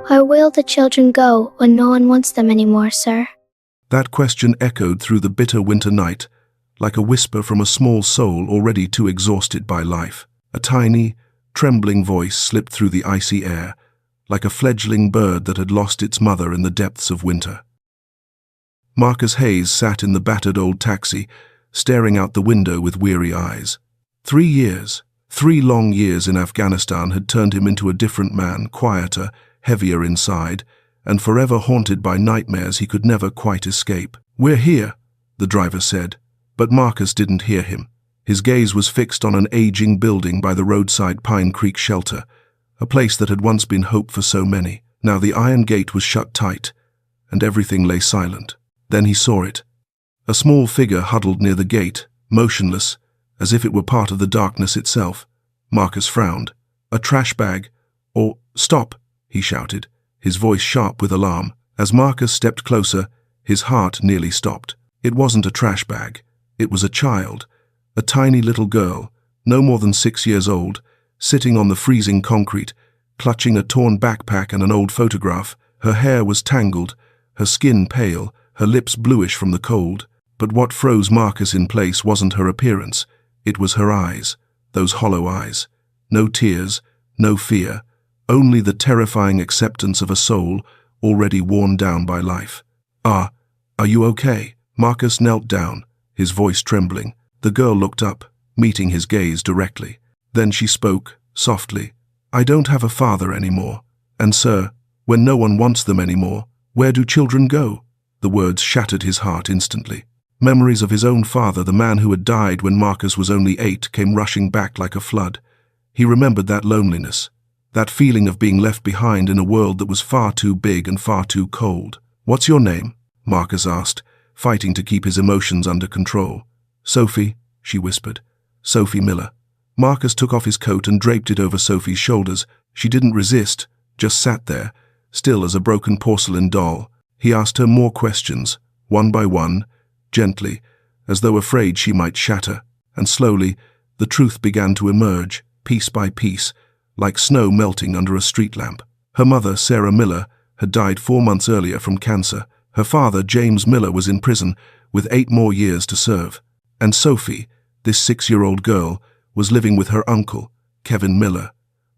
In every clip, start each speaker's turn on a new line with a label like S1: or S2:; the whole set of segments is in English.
S1: Where will the children go when no one wants them anymore, sir?
S2: That question echoed through the bitter winter night, like a whisper from a small soul already too exhausted by life. A tiny, trembling voice slipped through the icy air, like a fledgling bird that had lost its mother in the depths of winter. Marcus Hayes sat in the battered old taxi, staring out the window with weary eyes. 3 years, 3 long years in Afghanistan had turned him into a different man, quieter, heavier inside, and forever haunted by nightmares he could never quite escape. "We're here," the driver said, but Marcus didn't hear him. His gaze was fixed on an aging building by the roadside Pine Creek shelter, a place that had once been hope for so many. Now the iron gate was shut tight, and everything lay silent. Then he saw it. A small figure huddled near the gate, motionless, as if it were part of the darkness itself. Marcus frowned. "A trash bag, or stop," he shouted, his voice sharp with alarm. As Marcus stepped closer, his heart nearly stopped. It wasn't a trash bag. It was a child, a tiny little girl, no more than 6 years old, sitting on the freezing concrete, clutching a torn backpack and an old photograph. Her hair was tangled, her skin pale, her lips bluish from the cold. But what froze Marcus in place wasn't her appearance. It was her eyes, those hollow eyes. No tears, no fear, only the terrifying acceptance of a soul already worn down by life. Are you okay?" Marcus knelt down, his voice trembling. The girl looked up, meeting his gaze directly. Then she spoke, softly. "I don't have a father anymore. And sir, when no one wants them anymore, where do children go?" The words shattered his heart instantly. Memories of his own father, the man who had died when Marcus was only 8, came rushing back like a flood. He remembered that loneliness, that feeling of being left behind in a world that was far too big and far too cold. "What's your name?" Marcus asked, fighting to keep his emotions under control. "Sophie," she whispered. "Sophie Miller." Marcus took off his coat and draped it over Sophie's shoulders. She didn't resist, just sat there, still as a broken porcelain doll. He asked her more questions, one by one, gently, as though afraid she might shatter. And slowly, the truth began to emerge, piece by piece, like snow melting under a street lamp. Her mother, Sarah Miller, had died 4 months earlier from cancer. Her father, James Miller, was in prison, with 8 more years to serve. And Sophie, this 6-year-old girl, was living with her uncle, Kevin Miller.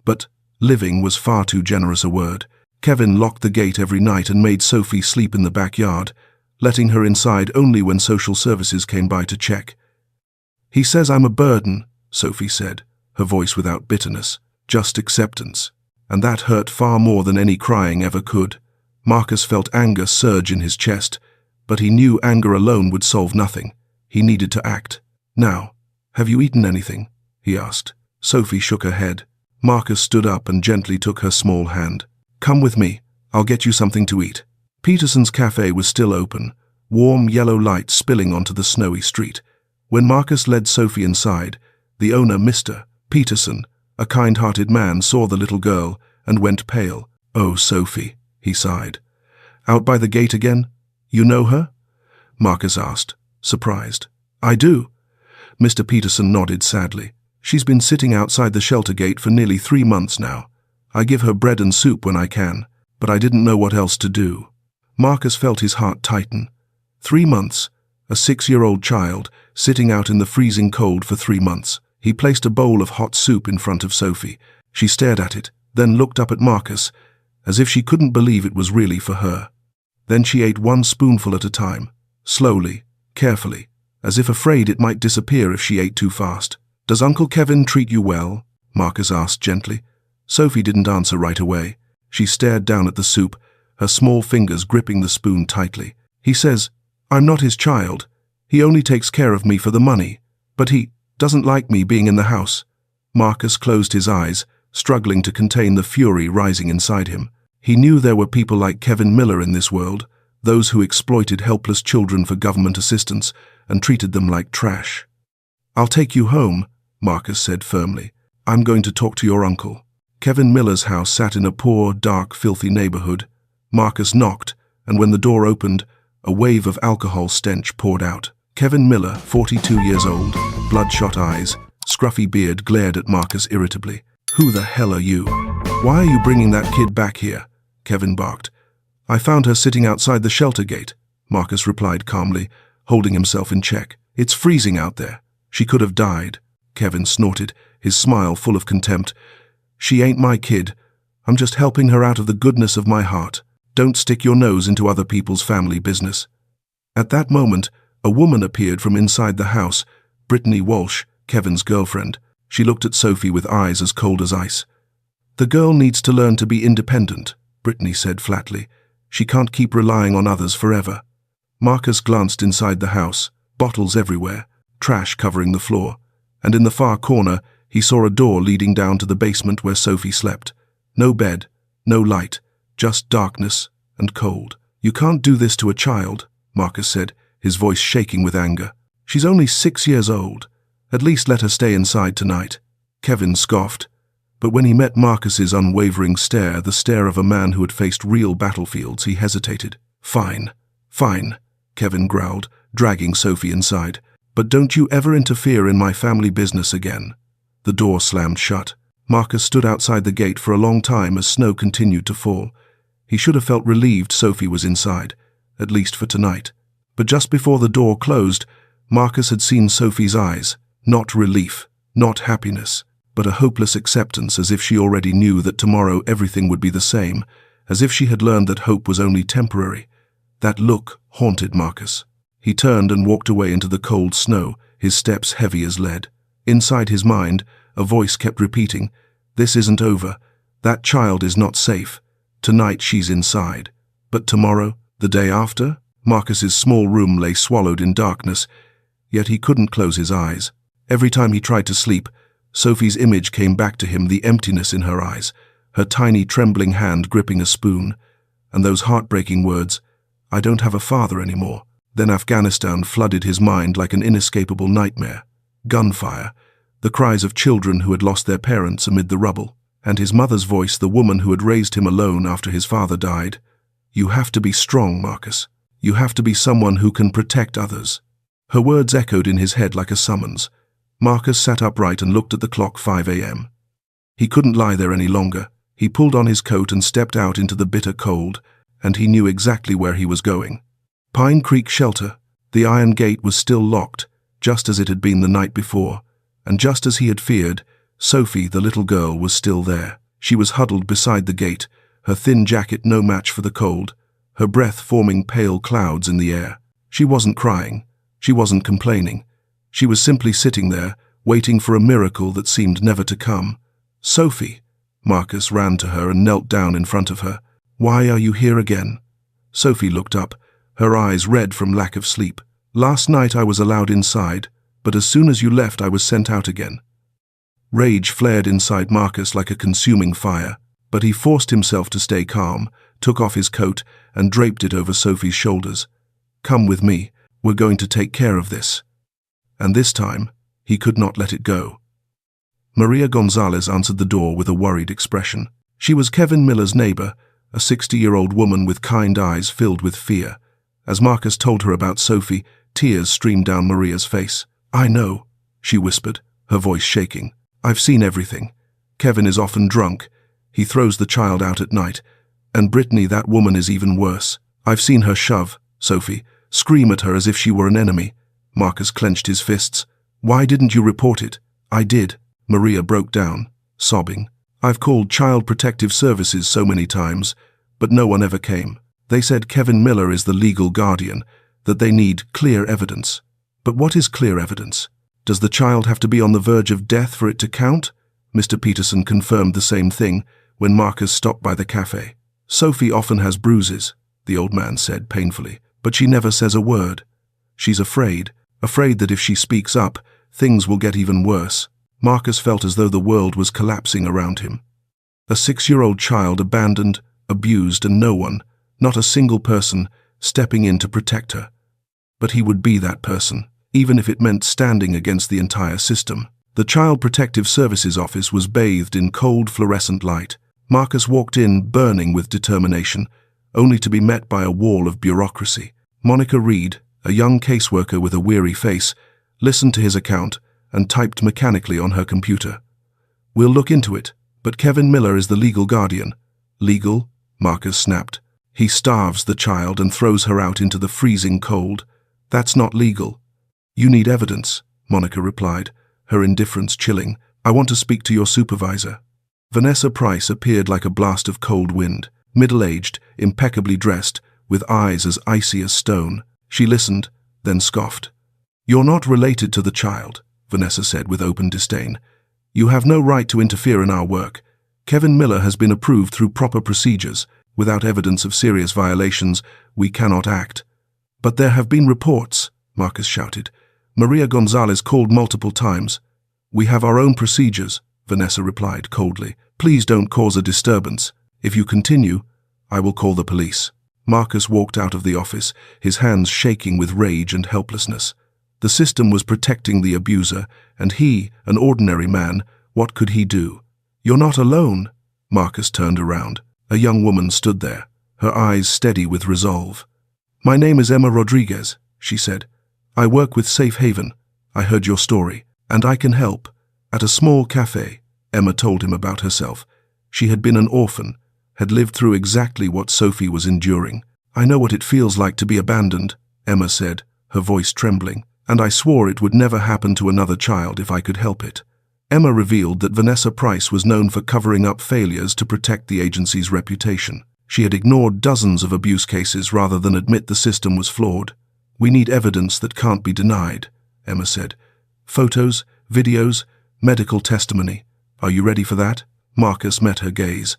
S2: But living was far too generous a word. Kevin locked the gate every night and made Sophie sleep in the backyard, letting her inside only when social services came by to check. "He says I'm a burden," Sophie said, her voice without bitterness, just acceptance. And that hurt far more than any crying ever could. Marcus felt anger surge in his chest, but he knew anger alone would solve nothing. He needed to act. "Now, have you eaten anything?" he asked. Sophie shook her head. Marcus stood up and gently took her small hand. "Come with me. I'll get you something to eat." Peterson's cafe was still open, warm yellow light spilling onto the snowy street. When Marcus led Sophie inside, the owner, Mr. Peterson, a kind-hearted man, saw the little girl and went pale. "Oh, Sophie," he sighed. "Out by the gate again? You know her?" Marcus asked, surprised. "I do." Mr. Peterson nodded sadly. "She's been sitting outside the shelter gate for nearly 3 months now. I give her bread and soup when I can, but I didn't know what else to do." Marcus felt his heart tighten. 3 months, a 6-year-old child, sitting out in the freezing cold for 3 months. He placed a bowl of hot soup in front of Sophie. She stared at it, then looked up at Marcus, as if she couldn't believe it was really for her. Then she ate 1 spoonful at a time, slowly, carefully, as if afraid it might disappear if she ate too fast. "Does Uncle Kevin treat you well?" Marcus asked gently. Sophie didn't answer right away. She stared down at the soup, her small fingers gripping the spoon tightly. "He says, I'm not his child. He only takes care of me for the money. But he doesn't like me being in the house." Marcus closed his eyes, struggling to contain the fury rising inside him. He knew there were people like Kevin Miller in this world, those who exploited helpless children for government assistance and treated them like trash. "I'll take you home," Marcus said firmly. "I'm going to talk to your uncle." Kevin Miller's house sat in a poor, dark, filthy neighborhood. Marcus knocked, and when the door opened, a wave of alcohol stench poured out. Kevin Miller, 42 years old, bloodshot eyes, scruffy beard, glared at Marcus irritably. "Who the hell are you? Why are you bringing that kid back here?" Kevin barked. I found her sitting outside the shelter gate, Marcus replied calmly, holding himself in check. It's freezing out there. She could have died, Kevin snorted, his smile full of contempt. She ain't my kid. I'm just helping her out of the goodness of my heart. Don't stick your nose into other people's family business. At that moment, a woman appeared from inside the house, Brittany Walsh, Kevin's girlfriend. She looked at Sophie with eyes as cold as ice. The girl needs to learn to be independent, Brittany said flatly. She can't keep relying on others forever. Marcus glanced inside the house, bottles everywhere, trash covering the floor, and in the far corner he saw a door leading down to the basement where Sophie slept. No bed, no light, just darkness and cold. You can't do this to a child, Marcus said, his voice shaking with anger. She's only 6 years old. At least let her stay inside tonight. Kevin scoffed, but when he met Marcus's unwavering stare, the stare of a man who had faced real battlefields, he hesitated. Fine, Kevin growled, dragging Sophie inside. But don't you ever interfere in my family business again. The door slammed shut. Marcus stood outside the gate for a long time as snow continued to fall. He should have felt relieved Sophie was inside, at least for tonight. But just before the door closed, Marcus had seen Sophie's eyes. Not relief, not happiness, but a hopeless acceptance, as if she already knew that tomorrow everything would be the same, as if she had learned that hope was only temporary. That look haunted Marcus. He turned and walked away into the cold snow, his steps heavy as lead. Inside his mind, a voice kept repeating, "This isn't over. That child is not safe. Tonight she's inside. But tomorrow, the day after?" Marcus's small room lay swallowed in darkness, yet he couldn't close his eyes. Every time he tried to sleep, Sophie's image came back to him, the emptiness in her eyes, her tiny trembling hand gripping a spoon, and those heartbreaking words, "I don't have a father anymore." Then Afghanistan flooded his mind like an inescapable nightmare. Gunfire, the cries of children who had lost their parents amid the rubble, and his mother's voice, the woman who had raised him alone after his father died. "You have to be strong, Marcus. You have to be someone who can protect others." Her words echoed in his head like a summons. Marcus sat upright and looked at the clock. 5 a.m. He couldn't lie there any longer. He pulled on his coat and stepped out into the bitter cold, and he knew exactly where he was going. Pine Creek Shelter. The iron gate was still locked, just as it had been the night before, and just as he had feared, Sophie, the little girl, was still there. She was huddled beside the gate, her thin jacket no match for the cold, her breath forming pale clouds in the air. She wasn't crying. She wasn't complaining. She was simply sitting there, waiting for a miracle that seemed never to come. "Sophie!" Marcus ran to her and knelt down in front of her. "Why are you here again?" Sophie looked up, her eyes red from lack of sleep. "Last night I was allowed inside, but as soon as you left I was sent out again." Rage flared inside Marcus like a consuming fire, but he forced himself to stay calm, took off his coat and draped it over Sophie's shoulders. "Come with me. We're going to take care of this." And this time, he could not let it go. Maria Gonzalez answered the door with a worried expression. She was Kevin Miller's neighbor, a 60-year-old woman with kind eyes filled with fear. As Marcus told her about Sophie, tears streamed down Maria's face. "I know," she whispered, her voice shaking. "I've seen everything. Kevin is often drunk. He throws the child out at night. And Brittany, that woman, is even worse. I've seen her shove Sophie, scream at her as if she were an enemy." Marcus clenched his fists. "Why didn't you report it?" "I did." Maria broke down, sobbing. "I've called Child Protective Services so many times, but no one ever came. They said Kevin Miller is the legal guardian, that they need clear evidence. But what is clear evidence? Does the child have to be on the verge of death for it to count?" Mr. Peterson confirmed the same thing when Marcus stopped by the cafe. "Sophie often has bruises," the old man said painfully, "but she never says a word. She's afraid that if she speaks up, things will get even worse." Marcus felt as though the world was collapsing around him. A 6-year-old child abandoned, abused, and no one, not a single person, stepping in to protect her. But he would be that person, even if it meant standing against the entire system. The Child Protective Services office was bathed in cold fluorescent light. Marcus walked in, burning with determination, only to be met by a wall of bureaucracy. Monica Reed, a young caseworker with a weary face, listened to his account and typed mechanically on her computer. "We'll look into it, but Kevin Miller is the legal guardian." "Legal? Marcus snapped. He starves the child and throws her out into the freezing cold. That's not legal. You need evidence, Monica replied, her indifference chilling. I want to speak to your supervisor. Vanessa Price appeared like a blast of cold wind, middle-aged, impeccably dressed, with eyes as icy as stone. She listened, then scoffed. You're not related to the child, Vanessa said with open disdain. You have no right to interfere in our work. Kevin Miller has been approved through proper procedures. Without evidence of serious violations, we cannot act. But there have been reports, Marcus shouted. Maria Gonzalez called multiple times. We have our own procedures, Vanessa replied coldly. Please don't cause a disturbance. If you continue, I will call the police. Marcus walked out of the office, his hands shaking with rage and helplessness. The system was protecting the abuser, and he, an ordinary man, what could he do? You're not alone. Marcus turned around. A young woman stood there, her eyes steady with resolve. My name is Emma Rodriguez, she said. I work with Safe Haven. I heard your story, and I can help. At a small cafe, Emma told him about herself. She had been an orphan, had lived through exactly what Sophie was enduring. I know what it feels like to be abandoned, Emma said, her voice trembling, and I swore it would never happen to another child if I could help it. Emma revealed that Vanessa Price was known for covering up failures to protect the agency's reputation. She had ignored dozens of abuse cases rather than admit the system was flawed. We need evidence that can't be denied, Emma said. Photos, videos, medical testimony. Are you ready for that? Marcus met her gaze.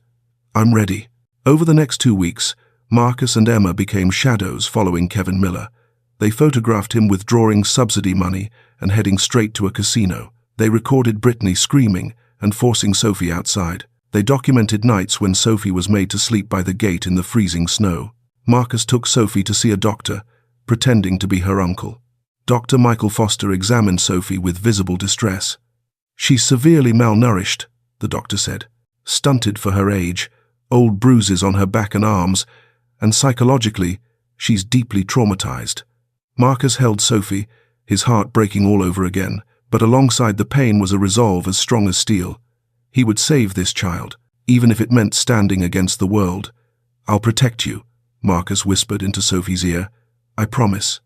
S2: I'm ready. Over the next 2 weeks, Marcus and Emma became shadows following Kevin Miller. They photographed him withdrawing subsidy money and heading straight to a casino. They recorded Brittany screaming and forcing Sophie outside. They documented nights when Sophie was made to sleep by the gate in the freezing snow. Marcus took Sophie to see a doctor, pretending to be her uncle. Dr. Michael Foster examined Sophie with visible distress. She's severely malnourished, the doctor said. Stunted for her age, old bruises on her back and arms, and psychologically, she's deeply traumatized. Marcus held Sophie, his heart breaking all over again. But alongside the pain was a resolve as strong as steel. He would save this child, even if it meant standing against the world. I'll protect you, Marcus whispered into Sophie's ear. I promise.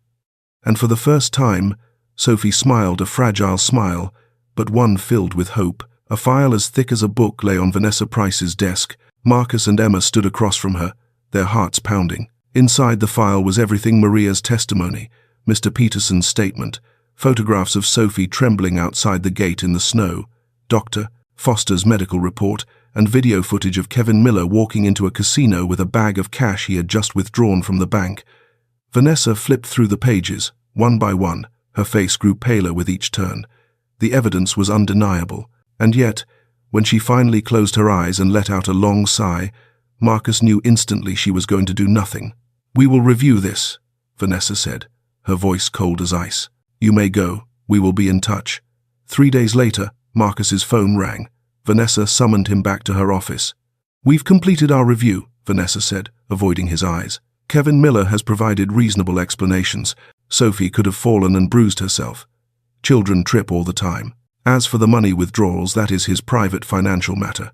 S2: And for the first time, Sophie smiled a fragile smile, but one filled with hope. A file as thick as a book lay on Vanessa Price's desk. Marcus and Emma stood across from her, their hearts pounding. Inside the file was everything: Maria's testimony, Mr. Peterson's statement, photographs of Sophie trembling outside the gate in the snow, Dr. Foster's medical report, and video footage of Kevin Miller walking into a casino with a bag of cash he had just withdrawn from the bank. Vanessa flipped through the pages, one by one. Her face grew paler with each turn. The evidence was undeniable, and yet, when she finally closed her eyes and let out a long sigh, Marcus knew instantly she was going to do nothing. We will review this, Vanessa said, her voice cold as ice. You may go. We will be in touch. 3 days later, Marcus's phone rang. Vanessa summoned him back to her office. We've completed our review, Vanessa said, avoiding his eyes. Kevin Miller has provided reasonable explanations. Sophie could have fallen and bruised herself. Children trip all the time. As for the money withdrawals, that is his private financial matter.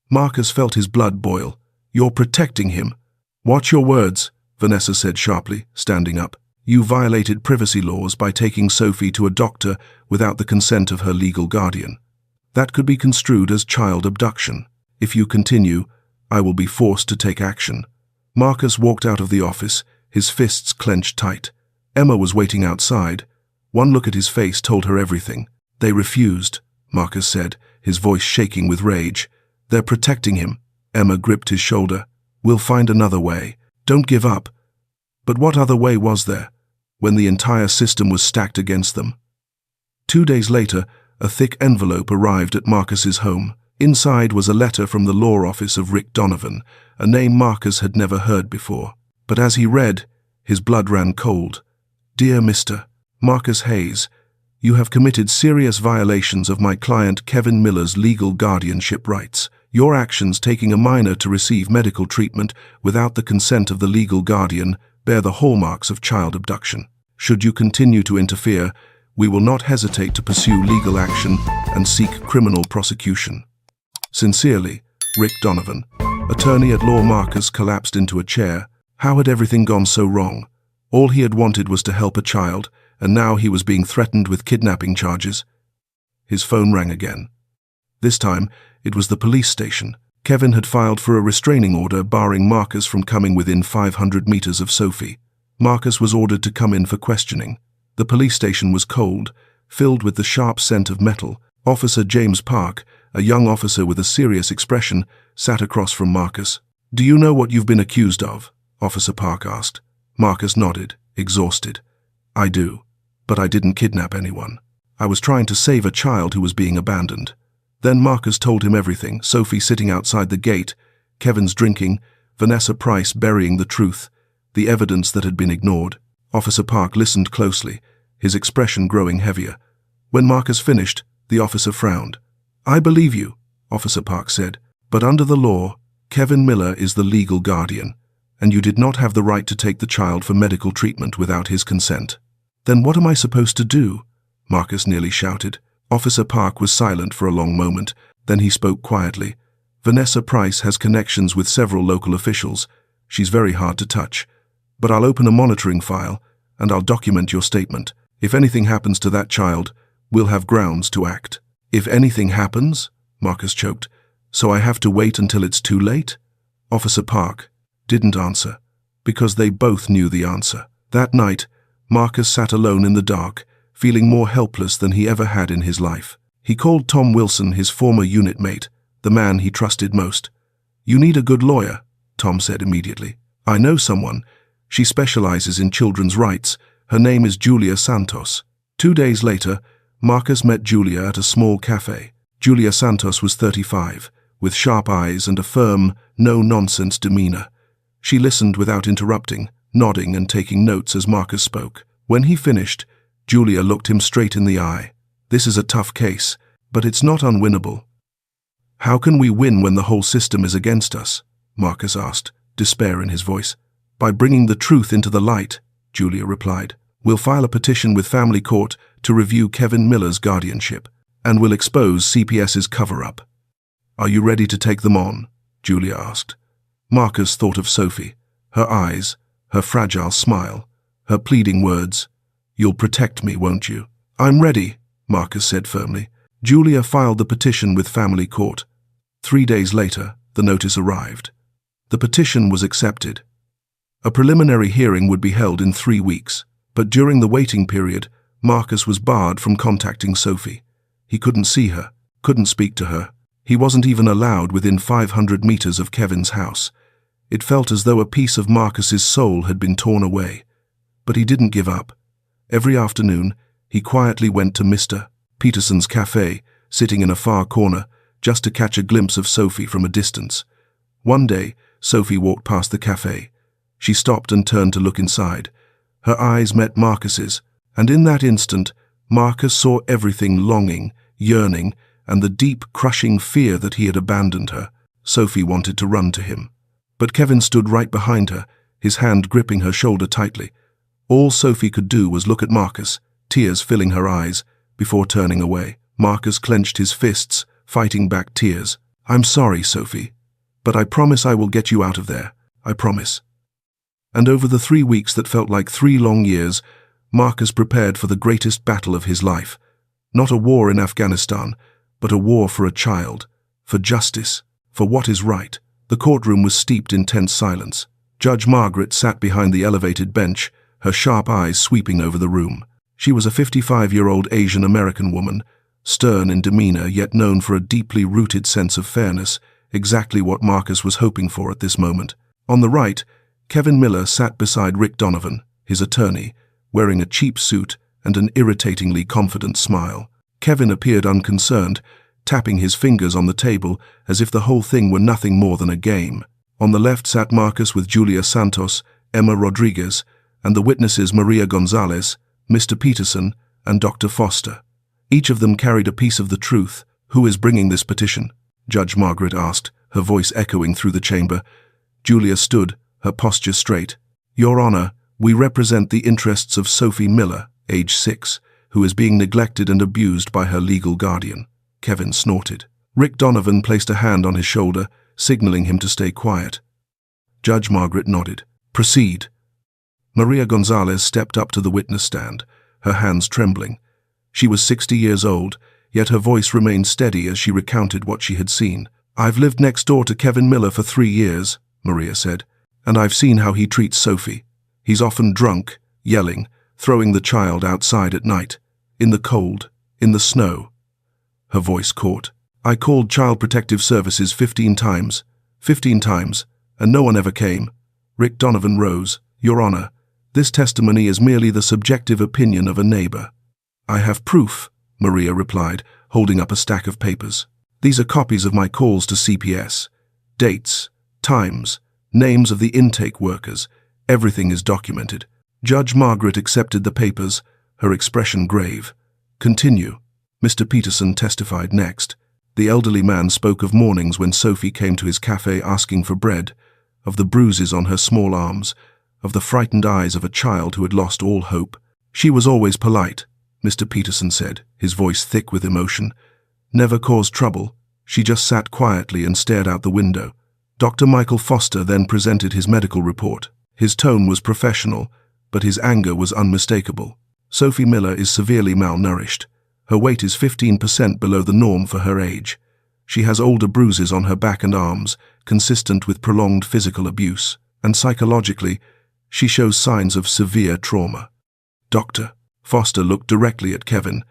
S2: Marcus felt his blood boil. You're protecting him. Watch your words, Vanessa said sharply, standing up. You violated privacy laws by taking Sophie to a doctor without the consent of her legal guardian. That could be construed as child abduction. If you continue, I will be forced to take action. Marcus walked out of the office, his fists clenched tight. Emma was waiting outside. One look at his face told her everything. They refused, Marcus said, his voice shaking with rage. They're protecting him. Emma gripped his shoulder. We'll find another way. Don't give up. But what other way was there, when the entire system was stacked against them? 2 days later, a thick envelope arrived at Marcus's home. Inside was a letter from the law office of Rick Donovan, a name Marcus had never heard before. But as he read, his blood ran cold. Dear Mr. Marcus Hayes, you have committed serious violations of my client Kevin Miller's legal guardianship rights. Your actions taking a minor to receive medical treatment without the consent of the legal guardian bear the hallmarks of child abduction. Should you continue to interfere, we will not hesitate to pursue legal action and seek criminal prosecution. Sincerely, Rick Donovan. Attorney at law Marcus collapsed into a chair. How had everything gone so wrong? All he had wanted was to help a child, and now he was being threatened with kidnapping charges. His phone rang again. This time, it was the police station. Kevin had filed for a restraining order barring Marcus from coming within 500 meters of Sophie. Marcus was ordered to come in for questioning. The police station was cold, filled with the sharp scent of metal. Officer James Park, a young officer with a serious expression, sat across from Marcus. "Do you know what you've been accused of?" Officer Park asked. Marcus nodded, exhausted. "I do, but I didn't kidnap anyone. I was trying to save a child who was being abandoned." Then Marcus told him everything: Sophie sitting outside the gate, Kevin's drinking, Vanessa Price burying the truth, the evidence that had been ignored. Officer Park listened closely, his expression growing heavier. When Marcus finished, the officer frowned. "I believe you," Officer Park said, "but under the law, Kevin Miller is the legal guardian, and you did not have the right to take the child for medical treatment without his consent." "Then what am I supposed to do?" Marcus nearly shouted. Officer Park was silent for a long moment, then he spoke quietly. "Vanessa Price has connections with several local officials. She's very hard to touch. But I'll open a monitoring file, and I'll document your statement. If anything happens to that child, we'll have grounds to act." "If anything happens?" Marcus choked. "So I have to wait until it's too late?" Officer Park didn't answer, because they both knew the answer. That night, Marcus sat alone in the dark, feeling more helpless than he ever had in his life. He called Tom Wilson, his former unit mate, the man he trusted most. "You need a good lawyer," Tom said immediately. "I know someone. She specializes in children's rights. Her name is Julia Santos." 2 days later, Marcus met Julia at a small cafe. Julia Santos was 35, with sharp eyes and a firm, no-nonsense demeanor. She listened without interrupting, nodding and taking notes as Marcus spoke. When he finished, Julia looked him straight in the eye. "This is a tough case, but it's not unwinnable." "How can we win when the whole system is against us?" Marcus asked, despair in his voice. "By bringing the truth into the light," Julia replied. "We'll file a petition with family court to review Kevin Miller's guardianship, and we'll expose CPS's cover-up." "Are you ready to take them on?" Julia asked. Marcus thought of Sophie, her eyes, her fragile smile, her pleading words. "You'll protect me, won't you?" "I'm ready," Marcus said firmly. Julia filed the petition with family court. 3 days later, the notice arrived. The petition was accepted. A preliminary hearing would be held in 3 weeks, but during the waiting period, Marcus was barred from contacting Sophie. He couldn't see her, couldn't speak to her. He wasn't even allowed within 500 meters of Kevin's house. It felt as though a piece of Marcus's soul had been torn away. But he didn't give up. Every afternoon, he quietly went to Mr. Peterson's cafe, sitting in a far corner, just to catch a glimpse of Sophie from a distance. One day, Sophie walked past the cafe. She stopped and turned to look inside. Her eyes met Marcus's, and in that instant, Marcus saw everything: longing, yearning, and the deep, crushing fear that he had abandoned her. Sophie wanted to run to him. But Kevin stood right behind her, his hand gripping her shoulder tightly. All Sophie could do was look at Marcus, tears filling her eyes, before turning away. Marcus clenched his fists, fighting back tears. "I'm sorry, Sophie, but I promise I will get you out of there. I promise." And over the 3 weeks that felt like 3 long years, Marcus prepared for the greatest battle of his life. Not a war in Afghanistan, but a war for a child, for justice, for what is right. The courtroom was steeped in tense silence. Judge Margaret sat behind the elevated bench, her sharp eyes sweeping over the room. She was a 55-year-old Asian-American woman, stern in demeanor yet known for a deeply rooted sense of fairness, exactly what Marcus was hoping for at this moment. On the right, Kevin Miller sat beside Rick Donovan, his attorney, wearing a cheap suit and an irritatingly confident smile. Kevin appeared unconcerned, tapping his fingers on the table as if the whole thing were nothing more than a game. On the left sat Marcus with Julia Santos, Emma Rodriguez, and the witnesses Maria Gonzalez, Mr. Peterson, and Dr. Foster. Each of them carried a piece of the truth. "Who is bringing this petition?" Judge Margaret asked, her voice echoing through the chamber. Julia stood, her posture straight. "Your Honor, we represent the interests of Sophie Miller, age 6, who is being neglected and abused by her legal guardian." Kevin snorted. Rick Donovan placed a hand on his shoulder, signaling him to stay quiet. Judge Margaret nodded. "Proceed." Maria Gonzalez stepped up to the witness stand, her hands trembling. She was 60 years old, yet her voice remained steady as she recounted what she had seen. "I've lived next door to Kevin Miller for 3 years," Maria said, "and I've seen how he treats Sophie. He's often drunk, yelling, throwing the child outside at night, in the cold, in the snow." Her voice caught. "I called Child Protective Services 15 times, and no one ever came." Rick Donovan rose. "Your Honor, this testimony is merely the subjective opinion of a neighbor." "I have proof," Maria replied, holding up a stack of papers. "These are copies of my calls to CPS. Dates, times, names of the intake workers. Everything is documented." Judge Margaret accepted the papers, her expression grave. "Continue." Mr. Peterson testified next. The elderly man spoke of mornings when Sophie came to his cafe asking for bread, of the bruises on her small arms, of the frightened eyes of a child who had lost all hope. "She was always polite," Mr. Peterson said, his voice thick with emotion. "Never caused trouble. She just sat quietly and stared out the window." Dr. Michael Foster then presented his medical report. His tone was professional, but his anger was unmistakable. "Sophie Miller is severely malnourished. Her weight is 15% below the norm for her age. She has older bruises on her back and arms, consistent with prolonged physical abuse, and psychologically, she shows signs of severe trauma." "Doctor," Foster looked directly at Kevin,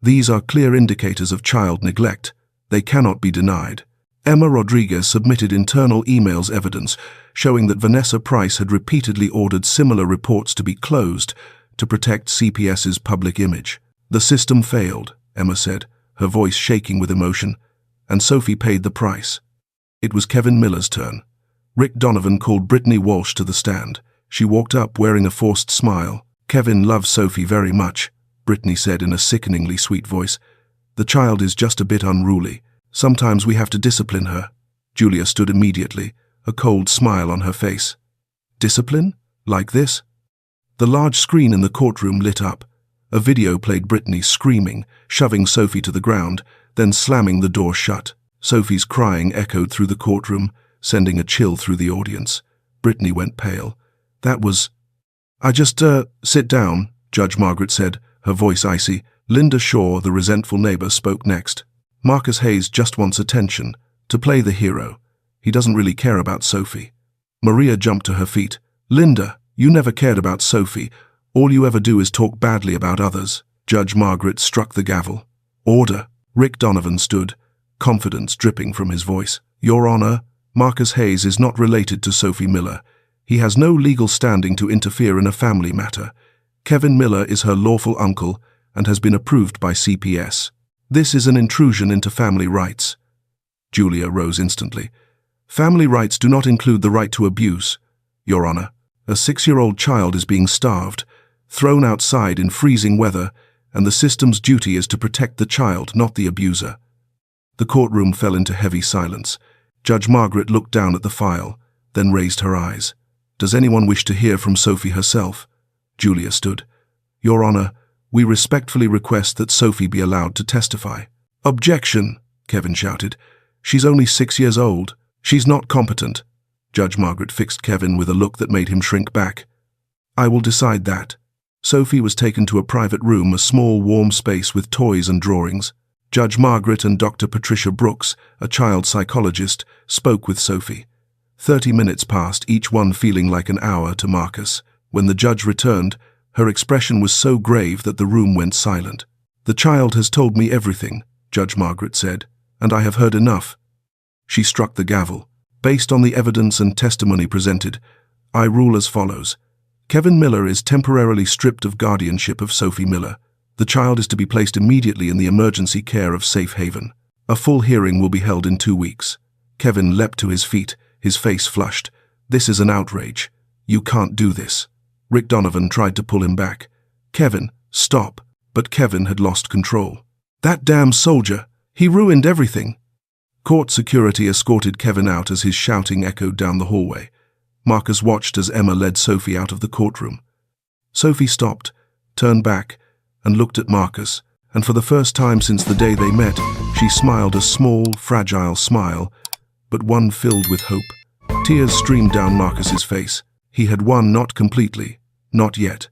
S2: "these are clear indicators of child neglect. They cannot be denied." Emma Rodriguez submitted internal emails evidence showing that Vanessa Price had repeatedly ordered similar reports to be closed to protect CPS's public image. "The system failed," Emma said, her voice shaking with emotion, "and Sophie paid the price." It was Kevin Miller's turn. Rick Donovan called Brittany Walsh to the stand. She walked up wearing a forced smile. "Kevin loves Sophie very much," Brittany said in a sickeningly sweet voice. "The child is just a bit unruly. Sometimes we have to discipline her." Julia stood immediately, a cold smile on her face. "Discipline? Like this?" The large screen in the courtroom lit up. A video played Brittany screaming, shoving Sophie to the ground, then slamming the door shut. Sophie's crying echoed through the courtroom, sending a chill through the audience. Brittany went pale. "That was—" "Sit down," Judge Margaret said, her voice icy. Linda Shaw, the resentful neighbor, spoke next. "Marcus Hayes just wants attention, to play the hero. He doesn't really care about Sophie." Maria jumped to her feet. "Linda, you never cared about Sophie. All you ever do is talk badly about others." Judge Margaret struck the gavel. "Order." Rick Donovan stood, confidence dripping from his voice. "Your Honor, Marcus Hayes is not related to Sophie Miller. He has no legal standing to interfere in a family matter. Kevin Miller is her lawful uncle and has been approved by CPS. This is an intrusion into family rights." Julia rose instantly. "Family rights do not include the right to abuse, Your Honor. A 6-year-old child is being starved, thrown outside in freezing weather, and the system's duty is to protect the child, not the abuser." The courtroom fell into heavy silence. Judge Margaret looked down at the file, then raised her eyes. "Does anyone wish to hear from Sophie herself?" Julia stood. "Your Honor, we respectfully request that Sophie be allowed to testify." "Objection!" Kevin shouted. "She's only 6 years old. She's not competent." Judge Margaret fixed Kevin with a look that made him shrink back. "I will decide that." Sophie was taken to a private room, a small, warm space with toys and drawings. Judge Margaret and Dr. Patricia Brooks, a child psychologist, spoke with Sophie. 30 minutes passed, each one feeling like an hour to Marcus. When the judge returned, her expression was so grave that the room went silent. "The child has told me everything," Judge Margaret said, "and I have heard enough." She struck the gavel. "Based on the evidence and testimony presented, I rule as follows. Kevin Miller is temporarily stripped of guardianship of Sophie Miller. The child is to be placed immediately in the emergency care of Safe Haven. A full hearing will be held in 2 weeks." Kevin leapt to his feet, his face flushed. "This is an outrage. You can't do this." Rick Donovan tried to pull him back. "Kevin, stop." But Kevin had lost control. "That damn soldier! He ruined everything." Court security escorted Kevin out as his shouting echoed down the hallway. Marcus watched as Emma led Sophie out of the courtroom. Sophie stopped, turned back, and looked at Marcus, and for the first time since the day they met, she smiled a small, fragile smile, but one filled with hope. Tears streamed down Marcus's face. He had won, not completely, not yet.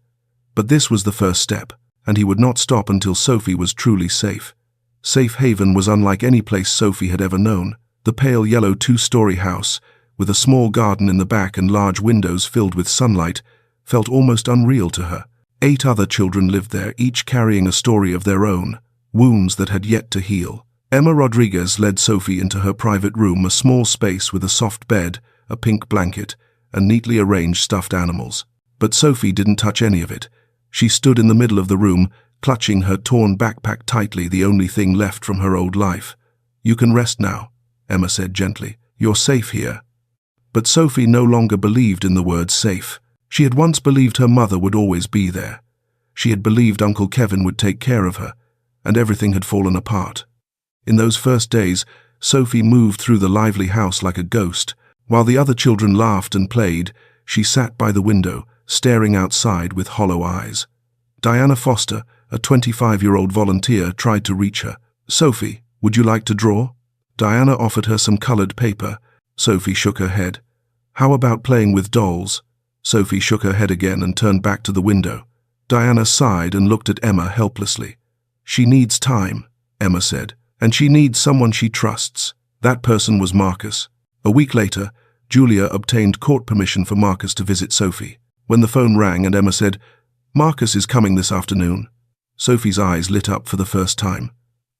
S2: But this was the first step, and he would not stop until Sophie was truly safe. Safe Haven was unlike any place Sophie had ever known. The pale yellow two-story house, with a small garden in the back and large windows filled with sunlight, felt almost unreal to her. 8 other children lived there, each carrying a story of their own, wounds that had yet to heal. Emma Rodriguez led Sophie into her private room, a small space with a soft bed, a pink blanket, and neatly arranged stuffed animals. But Sophie didn't touch any of it. She stood in the middle of the room, clutching her torn backpack tightly, the only thing left from her old life. "You can rest now," Emma said gently. "You're safe here." But Sophie no longer believed in the word safe. She had once believed her mother would always be there. She had believed Uncle Kevin would take care of her, and everything had fallen apart. In those first days, Sophie moved through the lively house like a ghost. While the other children laughed and played, she sat by the window, staring outside with hollow eyes. Diana Foster, a 25-year-old volunteer, tried to reach her. "Sophie, would you like to draw?" Diana offered her some colored paper. Sophie shook her head. "How about playing with dolls?" Sophie shook her head again and turned back to the window. Diana sighed and looked at Emma helplessly. "She needs time," Emma said, "and she needs someone she trusts." That person was Marcus. A week later, Julia obtained court permission for Marcus to visit Sophie. When the phone rang and Emma said, "Marcus is coming this afternoon," Sophie's eyes lit up for the first time.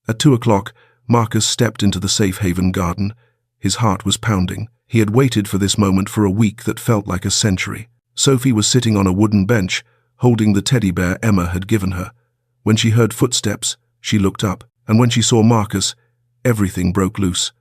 S2: At 2 o'clock, Marcus stepped into the Safe Haven garden. His heart was pounding. He had waited for this moment for a week that felt like a century. Sophie was sitting on a wooden bench, holding the teddy bear Emma had given her. When she heard footsteps, she looked up, and when she saw Marcus, everything broke loose.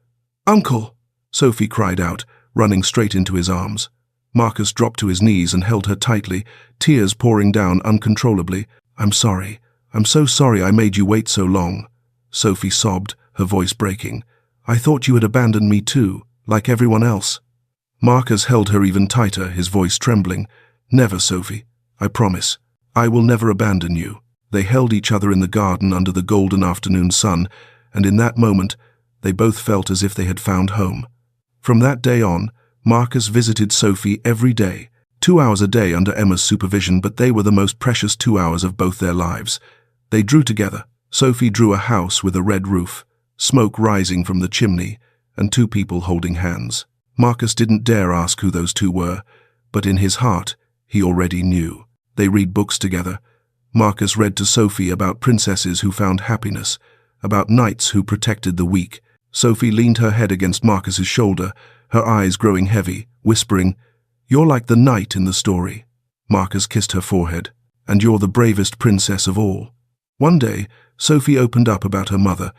S2: "Uncle!" Sophie cried out, running straight into his arms. Marcus dropped to his knees and held her tightly, tears pouring down uncontrollably. "I'm sorry. I'm so sorry I made you wait so long." Sophie sobbed, her voice breaking. "I thought you had abandoned me too, like everyone else." Marcus held her even tighter, his voice trembling. "Never, Sophie. I promise. I will never abandon you." They held each other in the garden under the golden afternoon sun, and in that moment, they both felt as if they had found home. From that day on, Marcus visited Sophie every day, 2 hours a day under Emma's supervision, but they were the most precious 2 hours of both their lives. They drew together. Sophie drew a house with a red roof, smoke rising from the chimney, and 2 people holding hands. Marcus didn't dare ask who those 2 were, but in his heart, he already knew. They read books together. Marcus read to Sophie about princesses who found happiness, about knights who protected the weak. Sophie leaned her head against Marcus's shoulder, her eyes growing heavy, whispering, "You're like the knight in the story." Marcus kissed her forehead. "And you're the bravest princess of all." One day, Sophie opened up about her mother.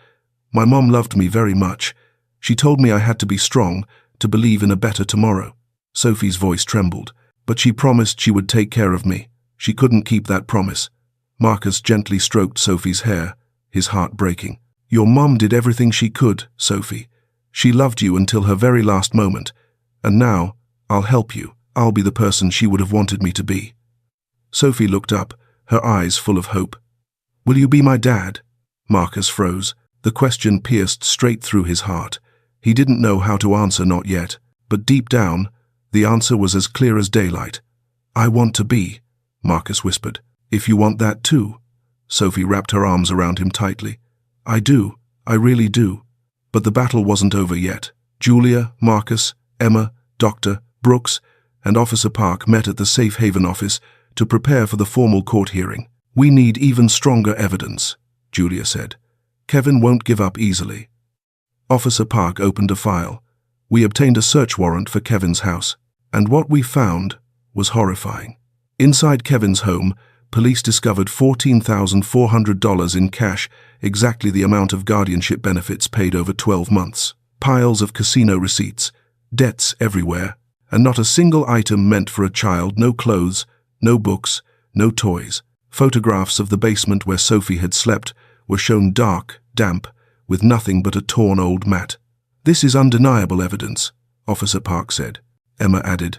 S2: "My mom loved me very much. She told me I had to be strong, to believe in a better tomorrow." Sophie's voice trembled. "But she promised she would take care of me. She couldn't keep that promise." Marcus gently stroked Sophie's hair, his heart breaking. "Your mom did everything she could, Sophie. She loved you until her very last moment. And now, I'll help you. I'll be the person she would have wanted me to be." Sophie looked up, her eyes full of hope. "Will you be my dad?" Marcus froze. The question pierced straight through his heart. He didn't know how to answer, not yet. But deep down, the answer was as clear as daylight. "I want to be," Marcus whispered. "If you want that too." Sophie wrapped her arms around him tightly. "I do. I really do." But the battle wasn't over yet. Julia, Marcus, Emma, Dr. Brooks, and Officer Park met at the Safe Haven office to prepare for the formal court hearing. "We need even stronger evidence," Julia said. "Kevin won't give up easily." Officer Park opened a file. "We obtained a search warrant for Kevin's house, and what we found was horrifying. Inside Kevin's home, police discovered $14,400 in cash, exactly the amount of guardianship benefits paid over 12 months. Piles of casino receipts, debts everywhere, and not a single item meant for a child, no clothes, no books, no toys. Photographs of the basement where Sophie had slept were shown dark, damp, with nothing but a torn old mat. "This is undeniable evidence," Officer Park said. Emma added,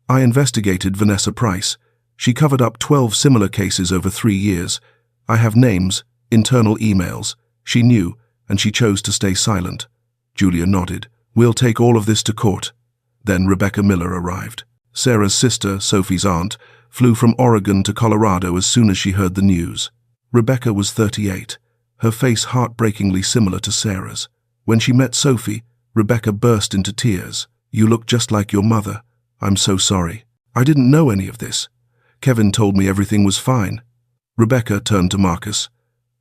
S2: "I investigated Vanessa Price. She covered up 12 similar cases over 3 years. I have names, internal emails. She knew, and she chose to stay silent." Julia nodded. We'll take all of this to court. Then Rebecca Miller arrived. Sarah's sister, Sophie's aunt, flew from Oregon to Colorado as soon as she heard the news. Rebecca was 38, her face heartbreakingly similar to Sarah's. When she met Sophie, Rebecca burst into tears. "You look just like your mother. I'm so sorry. I didn't know any of this. Kevin told me everything was fine." Rebecca turned to Marcus.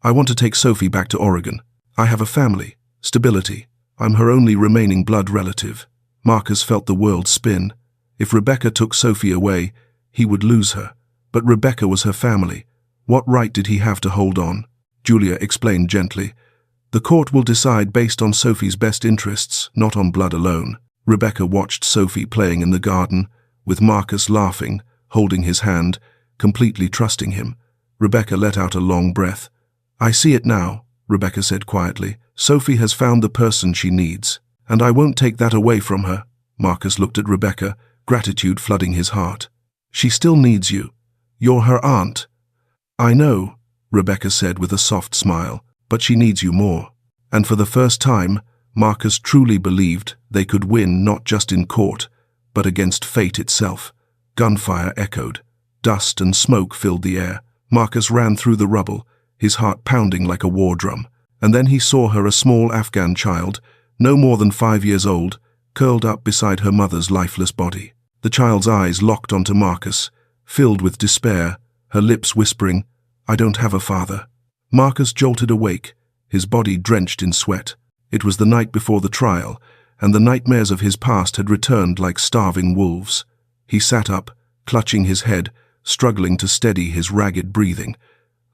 S2: "I want to take Sophie back to Oregon. I have a family, stability. I'm her only remaining blood relative." Marcus felt the world spin. If Rebecca took Sophie away, he would lose her. But Rebecca was her family. What right did he have to hold on? Julia explained gently. "The court will decide based on Sophie's best interests, not on blood alone." Rebecca watched Sophie playing in the garden, with Marcus laughing, holding his hand, completely trusting him. Rebecca let out a long breath. "I see it now," Rebecca said quietly. "Sophie has found the person she needs, and I won't take that away from her." Marcus looked at Rebecca, gratitude flooding his heart. "She still needs you. You're her aunt." "I know," Rebecca said with a soft smile, "but she needs you more." And for the first time, Marcus truly believed they could win not just in court, but against fate itself. Gunfire echoed. Dust and smoke filled the air. Marcus ran through the rubble, his heart pounding like a war drum. And then he saw her, a small Afghan child, no more than 5 years old, curled up beside her mother's lifeless body. The child's eyes locked onto Marcus, filled with despair, her lips whispering, "I don't have a father." Marcus jolted awake, his body drenched in sweat. It was the night before the trial, and the nightmares of his past had returned like starving wolves. He sat up, clutching his head, struggling to steady his ragged breathing.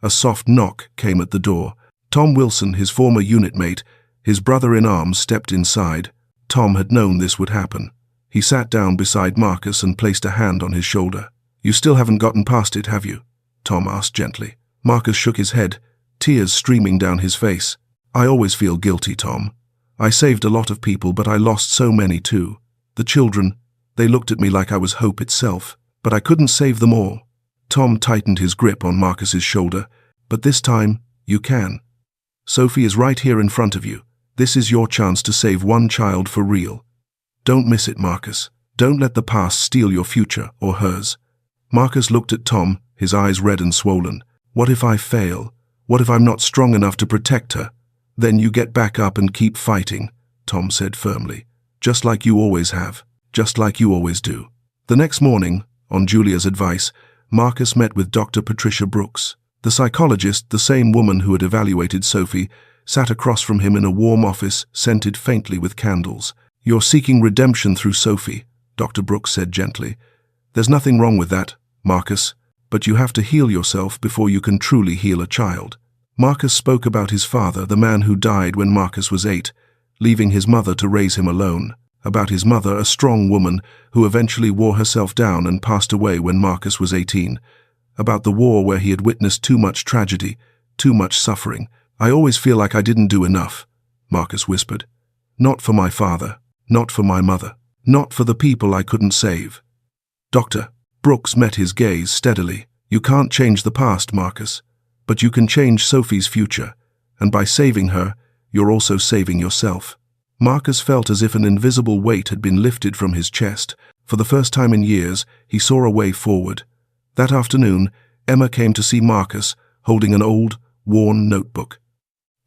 S2: A soft knock came at the door. Tom Wilson, his former unit mate, his brother-in-arms, stepped inside. Tom had known this would happen. He sat down beside Marcus and placed a hand on his shoulder. "You still haven't gotten past it, have you?" Tom asked gently. Marcus shook his head, tears streaming down his face. "I always feel guilty, Tom. I saved a lot of people, but I lost so many too. The children, they looked at me like I was hope itself, but I couldn't save them all." Tom tightened his grip on Marcus's shoulder. "But this time, you can. Sophie is right here in front of you. This is your chance to save one child for real. Don't miss it, Marcus. Don't let the past steal your future or hers." Marcus looked at Tom, his eyes red and swollen. "What if I fail? What if I'm not strong enough to protect her?" "Then you get back up and keep fighting," Tom said firmly. "Just like you always have. Just like you always do." The next morning, on Julia's advice, Marcus met with Dr. Patricia Brooks. The psychologist, the same woman who had evaluated Sophie, sat across from him in a warm office, scented faintly with candles. "You're seeking redemption through Sophie," Dr. Brooks said gently. "There's nothing wrong with that, Marcus, but you have to heal yourself before you can truly heal a child." Marcus spoke about his father, the man who died when Marcus was 8, leaving his mother to raise him alone. About his mother, a strong woman who eventually wore herself down and passed away when Marcus was 18. About the war where he had witnessed too much tragedy, too much suffering. "I always feel like I didn't do enough," Marcus whispered. "Not for my father, not for my mother, not for the people I couldn't save." Dr. Brooks met his gaze steadily. "You can't change the past, Marcus, but you can change Sophie's future, and by saving her, you're also saving yourself." Marcus felt as if an invisible weight had been lifted from his chest. For the first time in years, he saw a way forward. That afternoon, Emma came to see Marcus, holding an old, worn notebook.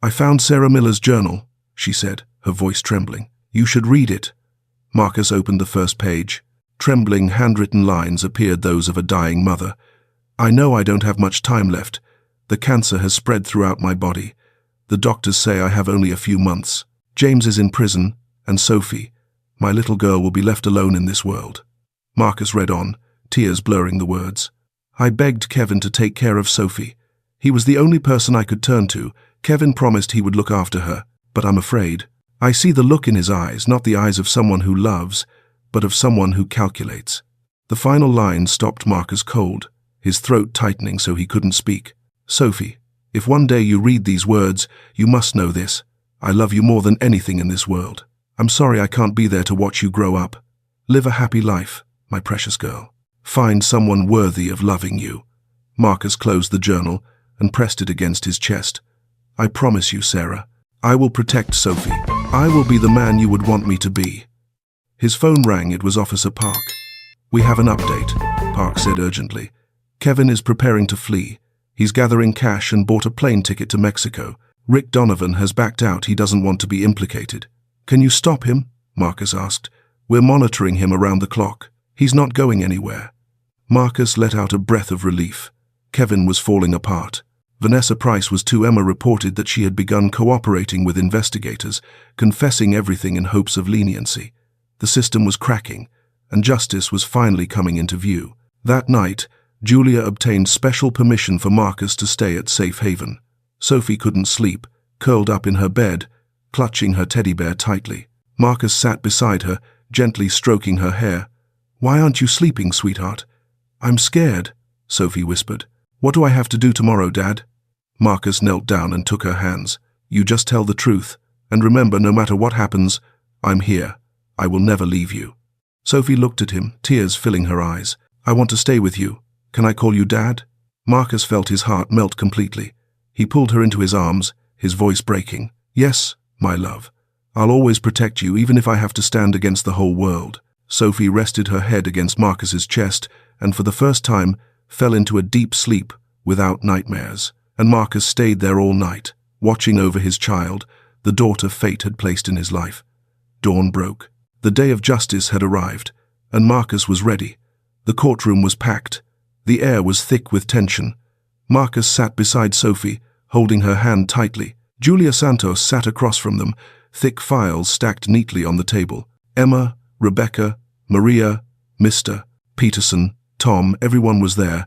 S2: "I found Sarah Miller's journal," she said, her voice trembling. "You should read it." Marcus opened the first page. Trembling, handwritten lines appeared, those of a dying mother. "I know I don't have much time left. The cancer has spread throughout my body. The doctors say I have only a few months. James is in prison, and Sophie, my little girl, will be left alone in this world." Marcus read on, tears blurring the words. "I begged Kevin to take care of Sophie. He was the only person I could turn to. Kevin promised he would look after her, but I'm afraid. I see the look in his eyes, not the eyes of someone who loves, but of someone who calculates." The final line stopped Marcus cold, his throat tightening so he couldn't speak. "Sophie, if one day you read these words, you must know this. I love you more than anything in this world. I'm sorry I can't be there to watch you grow up. Live a happy life, my precious girl. Find someone worthy of loving you." Marcus closed the journal and pressed it against his chest. "I promise you, Sarah, I will protect Sophie. I will be the man you would want me to be. His phone rang. It was Officer Park. We have an update, Park said urgently. Kevin is preparing to flee. He's gathering cash and bought a plane ticket to Mexico. Rick Donovan has backed out. He doesn't want to be implicated. Can you stop him? Marcus asked. We're monitoring him around the clock. He's not going anywhere. Marcus let out a breath of relief. Kevin was falling apart. Vanessa Price was too. Emma reported that she had begun cooperating with investigators, confessing everything in hopes of leniency. The system was cracking, and justice was finally coming into view. That night, Julia obtained special permission for Marcus to stay at Safe Haven. Sophie couldn't sleep, curled up in her bed, clutching her teddy bear tightly. Marcus sat beside her, gently stroking her hair. Why aren't you sleeping, sweetheart? I'm scared, Sophie whispered. What do I have to do tomorrow, Dad? Marcus knelt down and took her hands. You just tell the truth, and remember, no matter what happens, I'm here. I will never leave you. Sophie looked at him, tears filling her eyes. I want to stay with you. Can I call you Dad? Marcus felt his heart melt completely. He pulled her into his arms, his voice breaking. Yes, my love. I'll always protect you, even if I have to stand against the whole world. Sophie rested her head against Marcus's chest and for the first time fell into a deep sleep without nightmares. And Marcus stayed there all night, watching over his child, the daughter fate had placed in his life. Dawn broke. The day of justice had arrived, and Marcus was ready. The courtroom was packed. The air was thick with tension. Marcus sat beside Sophie, holding her hand tightly. Julia Santos sat across from them, thick files stacked neatly on the table. Emma, Rebecca, Maria, Mr. Peterson, Tom, everyone was there,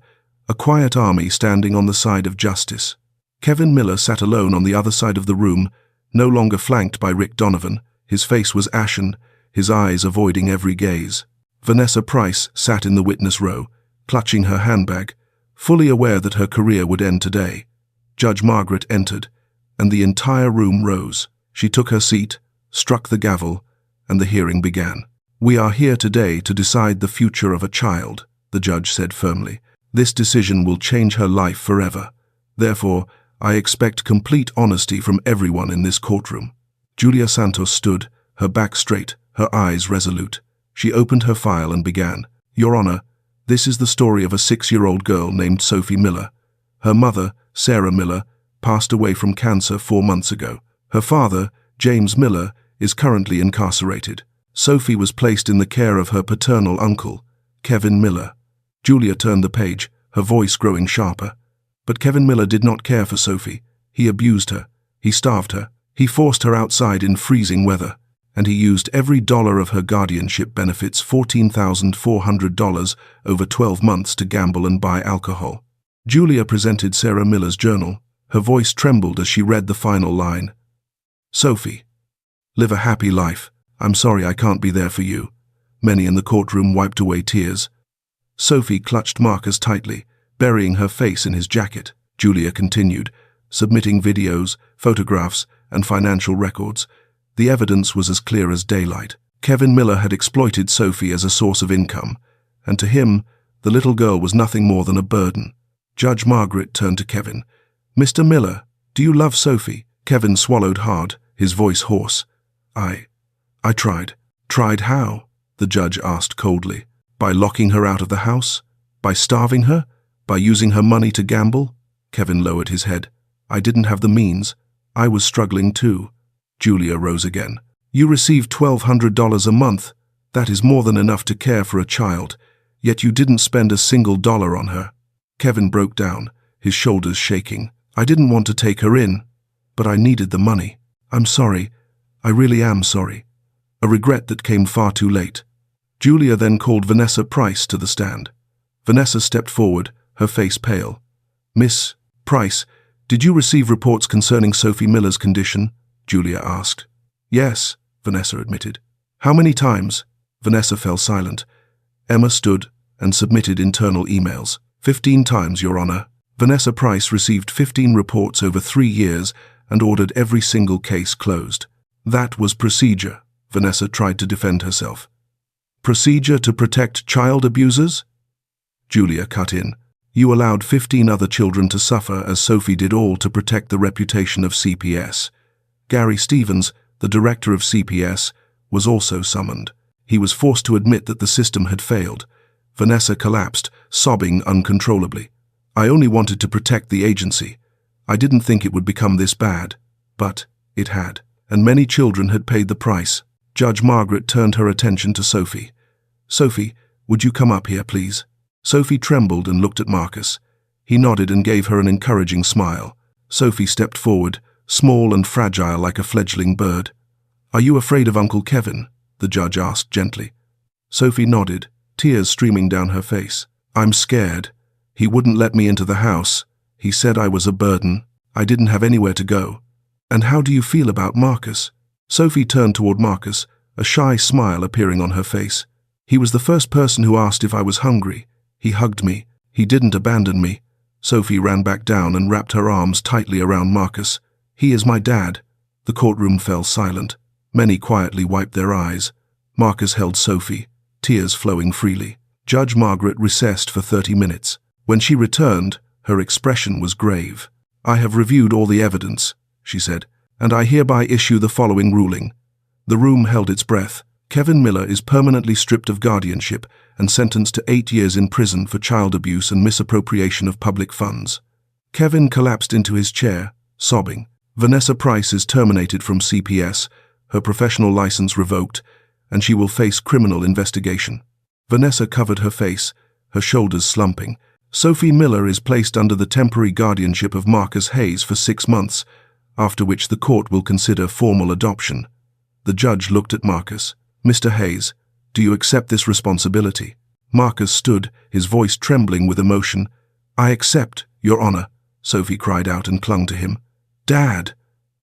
S2: a quiet army standing on the side of justice. Kevin Miller sat alone on the other side of the room, no longer flanked by Rick Donovan. His face was ashen, his eyes avoiding every gaze. Vanessa Price sat in the witness row, clutching her handbag, fully aware that her career would end today. Judge Margaret entered, and the entire room rose. She took her seat, struck the gavel, and the hearing began. We are here today to decide the future of a child, the judge said firmly. This decision will change her life forever. Therefore, I expect complete honesty from everyone in this courtroom. Julia Santos stood, her back straight, her eyes resolute. She opened her file and began. Your Honor, this is the story of a 6-year-old girl named Sophie Miller. Her mother, Sarah Miller, passed away from cancer 4 months ago. Her father, James Miller, is currently incarcerated. Sophie was placed in the care of her paternal uncle, Kevin Miller. Julia turned the page, her voice growing sharper. But Kevin Miller did not care for Sophie. He abused her. He starved her. He forced her outside in freezing weather. And he used every dollar of her guardianship benefits, $14,400 over 12 months, to gamble and buy alcohol. Julia presented Sarah Miller's journal. Her voice trembled as she read the final line. Sophie, live a happy life. I'm sorry I can't be there for you. Many in the courtroom wiped away tears. Sophie clutched Marcus tightly, burying her face in his jacket. Julia continued, submitting videos, photographs, and financial records. The evidence was as clear as daylight. Kevin Miller had exploited Sophie as a source of income, and to him, the little girl was nothing more than a burden. Judge Margaret turned to Kevin. Mr. Miller, do you love Sophie? Kevin swallowed hard, his voice hoarse. I tried. Tried how? The judge asked coldly. By locking her out of the house? By starving her? By using her money to gamble? Kevin lowered his head. I didn't have the means. I was struggling too. Julia rose again. You receive $1,200 a month. That is more than enough to care for a child, yet you didn't spend a single dollar on her. Kevin broke down, his shoulders shaking. I didn't want to take her in, but I needed the money. I'm sorry. I really am sorry. A regret that came far too late. Julia then called Vanessa Price to the stand. Vanessa stepped forward, her face pale. Miss Price, did you receive reports concerning Sophie Miller's condition? Julia asked. Yes, Vanessa admitted. How many times? Vanessa fell silent. Emma stood and submitted internal emails. 15 times, Your Honor. Vanessa Price received 15 reports over 3 years and ordered every single case closed. That was procedure. Vanessa tried to defend herself. Procedure to protect child abusers? Julia cut in. You allowed 15 other children to suffer as Sophie did, all to protect the reputation of CPS. Gary Stevens, The director of CPS was also summoned. He was forced to admit that the system had failed. Vanessa collapsed, sobbing uncontrollably. I only wanted to protect the agency. I didn't think it would become this bad. But it had. And many children had paid the price. Judge Margaret turned her attention to Sophie. Sophie, would you come up here, please? Sophie trembled and looked at Marcus. He nodded and gave her an encouraging smile. Sophie stepped forward, small and fragile like a fledgling bird. Are you afraid of Uncle Kevin? The judge asked gently. Sophie nodded, tears streaming down her face. I'm scared. He wouldn't let me into the house. He said I was a burden. I didn't have anywhere to go. And how do you feel about Marcus? Sophie turned toward Marcus, a shy smile appearing on her face. He was the first person who asked if I was hungry. He hugged me. He didn't abandon me. Sophie ran back down and wrapped her arms tightly around Marcus. He is my dad. The courtroom fell silent. Many quietly wiped their eyes. Marcus held Sophie, tears flowing freely. Judge Margaret recessed for 30 minutes. When she returned, her expression was grave. I have reviewed all the evidence, she said, and I hereby issue the following ruling. The room held its breath. Kevin Miller is permanently stripped of guardianship and sentenced to 8 years in prison for child abuse and misappropriation of public funds. Kevin collapsed into his chair, sobbing. Vanessa Price is terminated from CPS, her professional license revoked, and she will face criminal investigation. Vanessa covered her face, her shoulders slumping. Sophie Miller is placed under the temporary guardianship of Marcus Hayes for 6 months, after which the court will consider formal adoption. The judge looked at Marcus. Mr. Hayes, do you accept this responsibility? Marcus stood, his voice trembling with emotion. I accept, Your Honor, Sophie cried out and clung to him. Dad!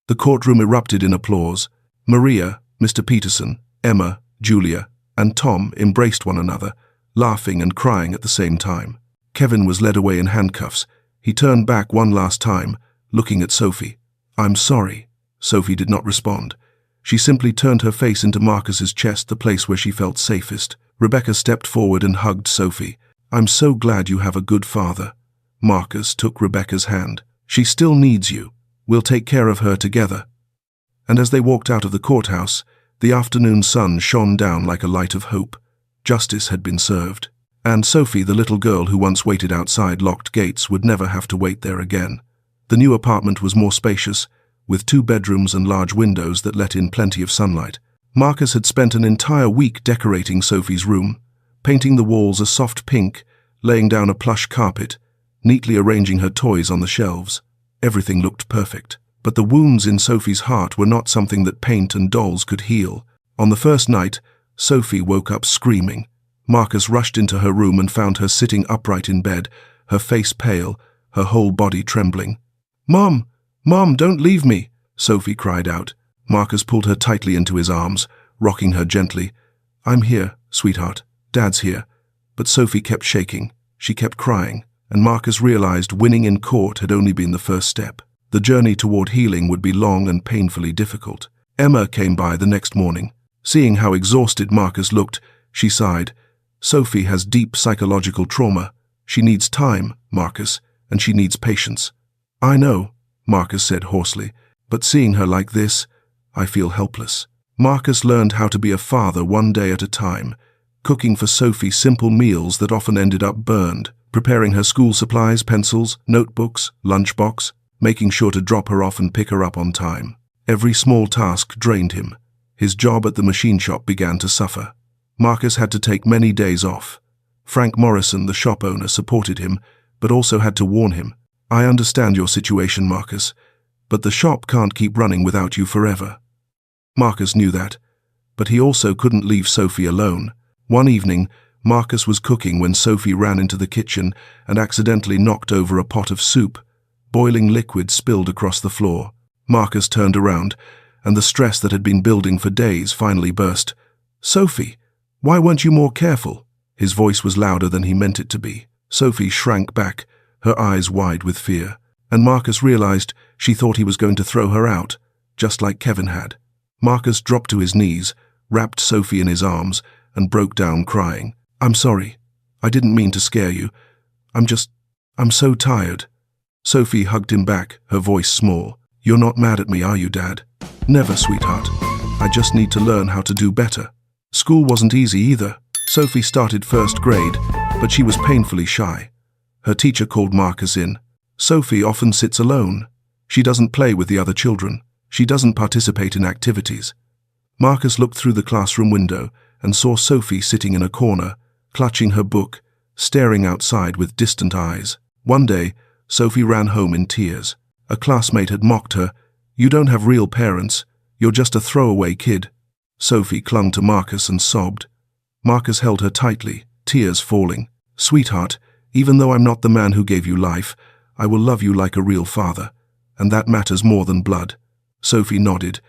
S2: The courtroom erupted in applause. Maria, Mr. Peterson, Emma, Julia, and Tom embraced one another, laughing and crying at the same time. Kevin was led away in handcuffs. He turned back one last time, looking at Sophie. I'm sorry. Sophie did not respond. She simply turned her face into Marcus's chest, the place where she felt safest. Rebecca stepped forward and hugged Sophie. I'm so glad you have a good father. Marcus took Rebecca's hand. She still needs you. We'll take care of her together. And as they walked out of the courthouse, the afternoon sun shone down like a light of hope. Justice had been served. And Sophie, the little girl who once waited outside locked gates, would never have to wait there again. The new apartment was more spacious, with 2 bedrooms and large windows that let in plenty of sunlight. Marcus had spent an entire week decorating Sophie's room, painting the walls a soft pink, laying down a plush carpet, neatly arranging her toys on the shelves. Everything looked perfect. But the wounds in Sophie's heart were not something that paint and dolls could heal. On the first night, Sophie woke up screaming. Marcus rushed into her room and found her sitting upright in bed, her face pale, her whole body trembling. Mom! Mom, don't leave me! Sophie cried out. Marcus pulled her tightly into his arms, rocking her gently. I'm here, sweetheart. Dad's here. But Sophie kept shaking. She kept crying, and Marcus realized winning in court had only been the first step. The journey toward healing would be long and painfully difficult. Emma came by the next morning. Seeing how exhausted Marcus looked, she sighed. Sophie has deep psychological trauma. She needs time, Marcus, and she needs patience. I know, Marcus said hoarsely, but seeing her like this, I feel helpless. Marcus learned how to be a father one day at a time, cooking for Sophie simple meals that often ended up burned, preparing her school supplies, pencils, notebooks, lunchbox, making sure to drop her off and pick her up on time. Every small task drained him. His job at the machine shop began to suffer. Marcus had to take many days off. Frank Morrison, the shop owner, supported him, but also had to warn him. I understand your situation, Marcus, but the shop can't keep running without you forever. Marcus knew that, but he also couldn't leave Sophie alone. One evening, Marcus was cooking when Sophie ran into the kitchen and accidentally knocked over a pot of soup. Boiling liquid spilled across the floor. Marcus turned around, and the stress that had been building for days finally burst. Sophie, why weren't you more careful? His voice was louder than he meant it to be. Sophie shrank back, her eyes wide with fear, and Marcus realized she thought he was going to throw her out, just like Kevin had. Marcus dropped to his knees, wrapped Sophie in his arms, and broke down crying. I'm sorry. I didn't mean to scare you. I'm so tired. Sophie hugged him back, her voice small. You're not mad at me, are you, Dad? Never, sweetheart. I just need to learn how to do better. School wasn't easy either. Sophie started first grade, but she was painfully shy. Her teacher called Marcus in. Sophie often sits alone. She doesn't play with the other children. She doesn't participate in activities. Marcus looked through the classroom window and saw Sophie sitting in a corner, clutching her book, staring outside with distant eyes. One day, Sophie ran home in tears. A classmate had mocked her. "You don't have real parents. You're just a throwaway kid." Sophie clung to Marcus and sobbed. Marcus held her tightly, tears falling. "Sweetheart, even though I'm not the man who gave you life, I will love you like a real father, and that matters more than blood." Sophie nodded,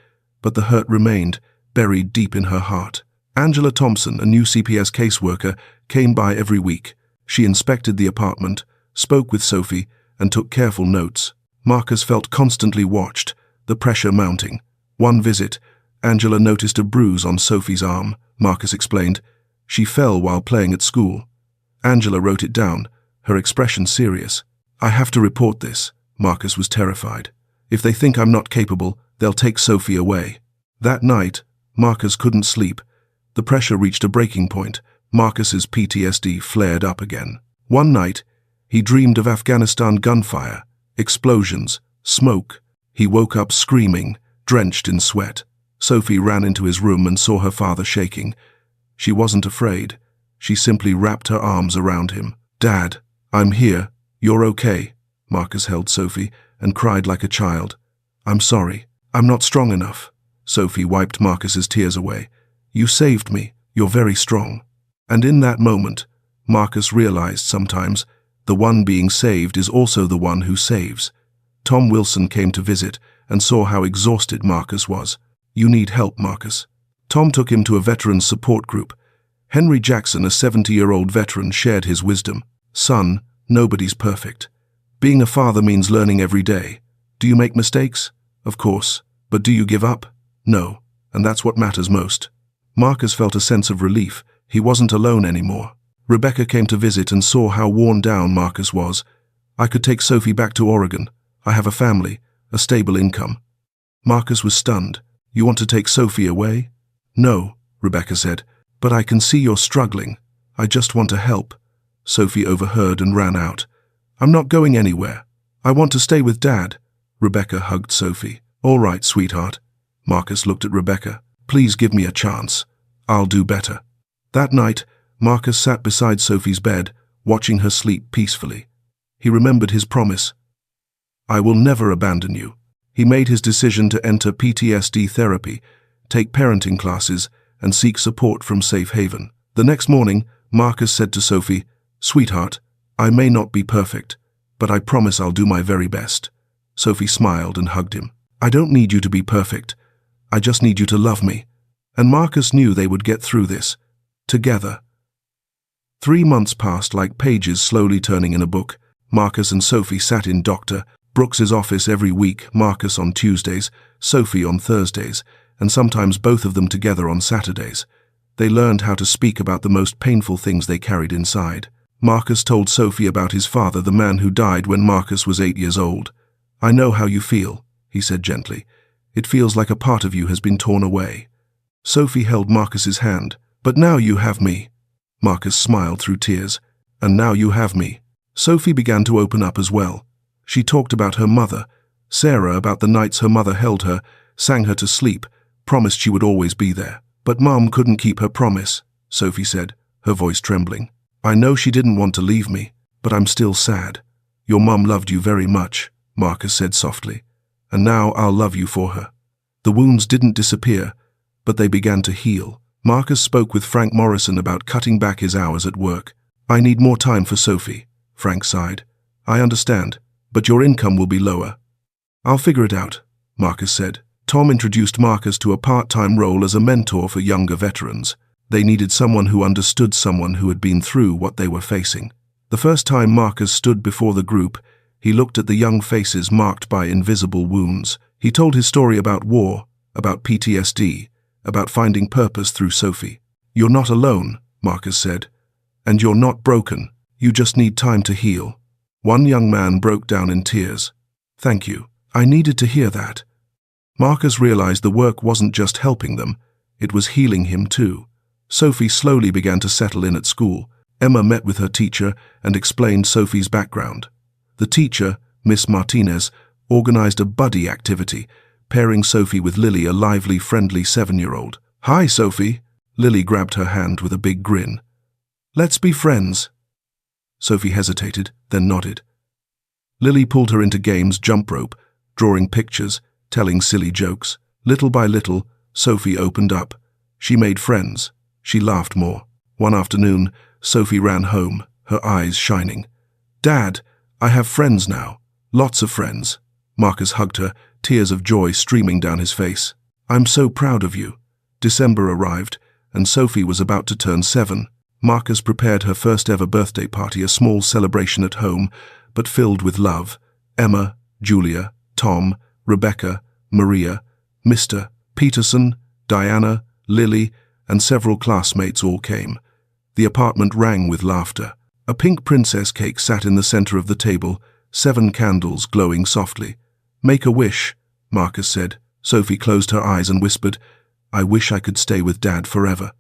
S2: but the hurt remained, buried deep in her heart. Angela Thompson, a new CPS caseworker, came by every week. She inspected the apartment, spoke with Sophie, and took careful notes. Marcus felt constantly watched, the pressure mounting. One visit, Angela noticed a bruise on Sophie's arm. Marcus explained. She fell while playing at school. Angela wrote it down, her expression serious. "I have to report this." Marcus was terrified. "If they think I'm not capable, they'll take Sophie away." That night, Marcus couldn't sleep. The pressure reached a breaking point. Marcus's PTSD flared up again. One night, he dreamed of Afghanistan gunfire, explosions, smoke. He woke up screaming, drenched in sweat. Sophie ran into his room and saw her father shaking. She wasn't afraid. She simply wrapped her arms around him. "Dad, I'm here. You're okay." Marcus held Sophie and cried like a child. "I'm sorry. I'm not strong enough." Sophie wiped Marcus's tears away. "You saved me. You're very strong." And in that moment, Marcus realized sometimes the one being saved is also the one who saves. Tom Wilson came to visit and saw how exhausted Marcus was. "You need help, Marcus." Tom took him to a veterans support group. Henry Jackson, a 70-year-old veteran, shared his wisdom. "Son, nobody's perfect. Being a father means learning every day. Do you make mistakes? Of course. But do you give up? No. And that's what matters most." Marcus felt a sense of relief. He wasn't alone anymore. Rebecca came to visit and saw how worn down Marcus was. "I could take Sophie back to Oregon. I have a family, a stable income." Marcus was stunned. "You want to take Sophie away?" "No," Rebecca said, "but I can see you're struggling. I just want to help." Sophie overheard and ran out. "I'm not going anywhere. I want to stay with Dad." Rebecca hugged Sophie. "All right, sweetheart." Marcus looked at Rebecca. "Please give me a chance. I'll do better." That night, Marcus sat beside Sophie's bed, watching her sleep peacefully. He remembered his promise. "I will never abandon you." He made his decision to enter PTSD therapy, take parenting classes, and seek support from Safe Haven. The next morning, Marcus said to Sophie, "Sweetheart, I may not be perfect, but I promise I'll do my very best." Sophie smiled and hugged him. "I don't need you to be perfect. I just need you to love me." And Marcus knew they would get through this, together. 3 months passed like pages slowly turning in a book. Marcus and Sophie sat in Dr. Brooks's office every week, Marcus on Tuesdays, Sophie on Thursdays, and sometimes both of them together on Saturdays. They learned how to speak about the most painful things they carried inside. Marcus told Sophie about his father, the man who died when Marcus was 8 years old. "I know how you feel," he said gently. "It feels like a part of you has been torn away." Sophie held Marcus's hand. "But now you have me." Marcus smiled through tears. "And now you have me." Sophie began to open up as well. She talked about her mother, Sarah, about the nights her mother held her, sang her to sleep, promised she would always be there. "But Mom couldn't keep her promise," Sophie said, her voice trembling. "I know she didn't want to leave me, but I'm still sad." "Your mom loved you very much," Marcus said softly, "and now I'll love you for her." The wounds didn't disappear, but they began to heal. Marcus spoke with Frank Morrison about cutting back his hours at work. "I need more time for Sophie," Frank sighed. "I understand, but your income will be lower." "I'll figure it out," Marcus said. Tom introduced Marcus to a part-time role as a mentor for younger veterans. They needed someone who understood someone who had been through what they were facing. The first time Marcus stood before the group, he looked at the young faces marked by invisible wounds. He told his story about war, about PTSD, about finding purpose through Sophie. "You're not alone," Marcus said. "And you're not broken. You just need time to heal." One young man broke down in tears. "Thank you. I needed to hear that." Marcus realized the work wasn't just helping them, it was healing him too. Sophie slowly began to settle in at school. Emma met with her teacher and explained Sophie's background. The teacher, Miss Martinez, organized a buddy activity, pairing Sophie with Lily, a lively, friendly 7-year-old. "Hi, Sophie." Lily grabbed her hand with a big grin. "Let's be friends." Sophie hesitated, then nodded. Lily pulled her into games, jump rope, drawing pictures, telling silly jokes. Little by little, Sophie opened up. She made friends. She laughed more. One afternoon, Sophie ran home, her eyes shining. "Dad, I have friends now. Lots of friends." Marcus hugged her, tears of joy streaming down his face. "I'm so proud of you." December arrived, and Sophie was about to turn 7. Marcus prepared her first ever birthday party, a small celebration at home, but filled with love. Emma, Julia, Tom, Rebecca, Maria, Mr. Peterson, Diana, Lily, and several classmates all came. The apartment rang with laughter. A pink princess cake sat in the center of the table, 7 candles glowing softly. "Make a wish," Marcus said. Sophie closed her eyes and whispered, "I wish I could stay with Dad forever."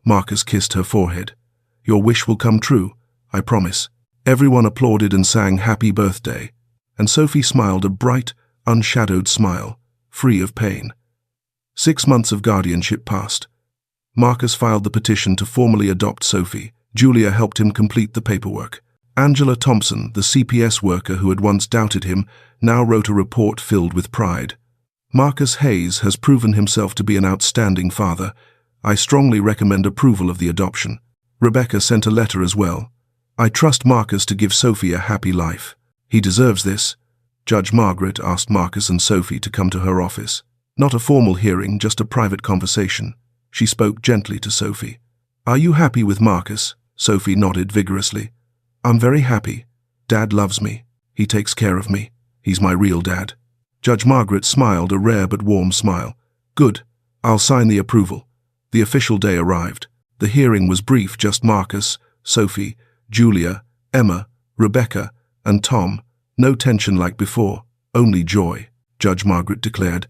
S2: Marcus kissed her forehead. "Your wish will come true, I promise." Everyone applauded and sang happy birthday, and Sophie smiled a bright, unshadowed smile, free of pain. 6 months of guardianship passed. Marcus filed the petition to formally adopt Sophie. Julia helped him complete the paperwork. Angela Thompson, the CPS worker who had once doubted him, now wrote a report filled with pride. "Marcus Hayes has proven himself to be an outstanding father. I strongly recommend approval of the adoption." Rebecca sent a letter as well. "I trust Marcus to give Sophie a happy life. He deserves this." Judge Margaret asked Marcus and Sophie to come to her office. Not a formal hearing, just a private conversation. She spoke gently to Sophie. "Are you happy with Marcus?" Sophie nodded vigorously. "I'm very happy. Dad loves me. He takes care of me. He's my real dad." Judge Margaret smiled, a rare but warm smile. "Good. I'll sign the approval." The official day arrived. The hearing was brief, just Marcus, Sophie, Julia, Emma, Rebecca, and Tom. No tension like before, only joy. Judge Margaret declared,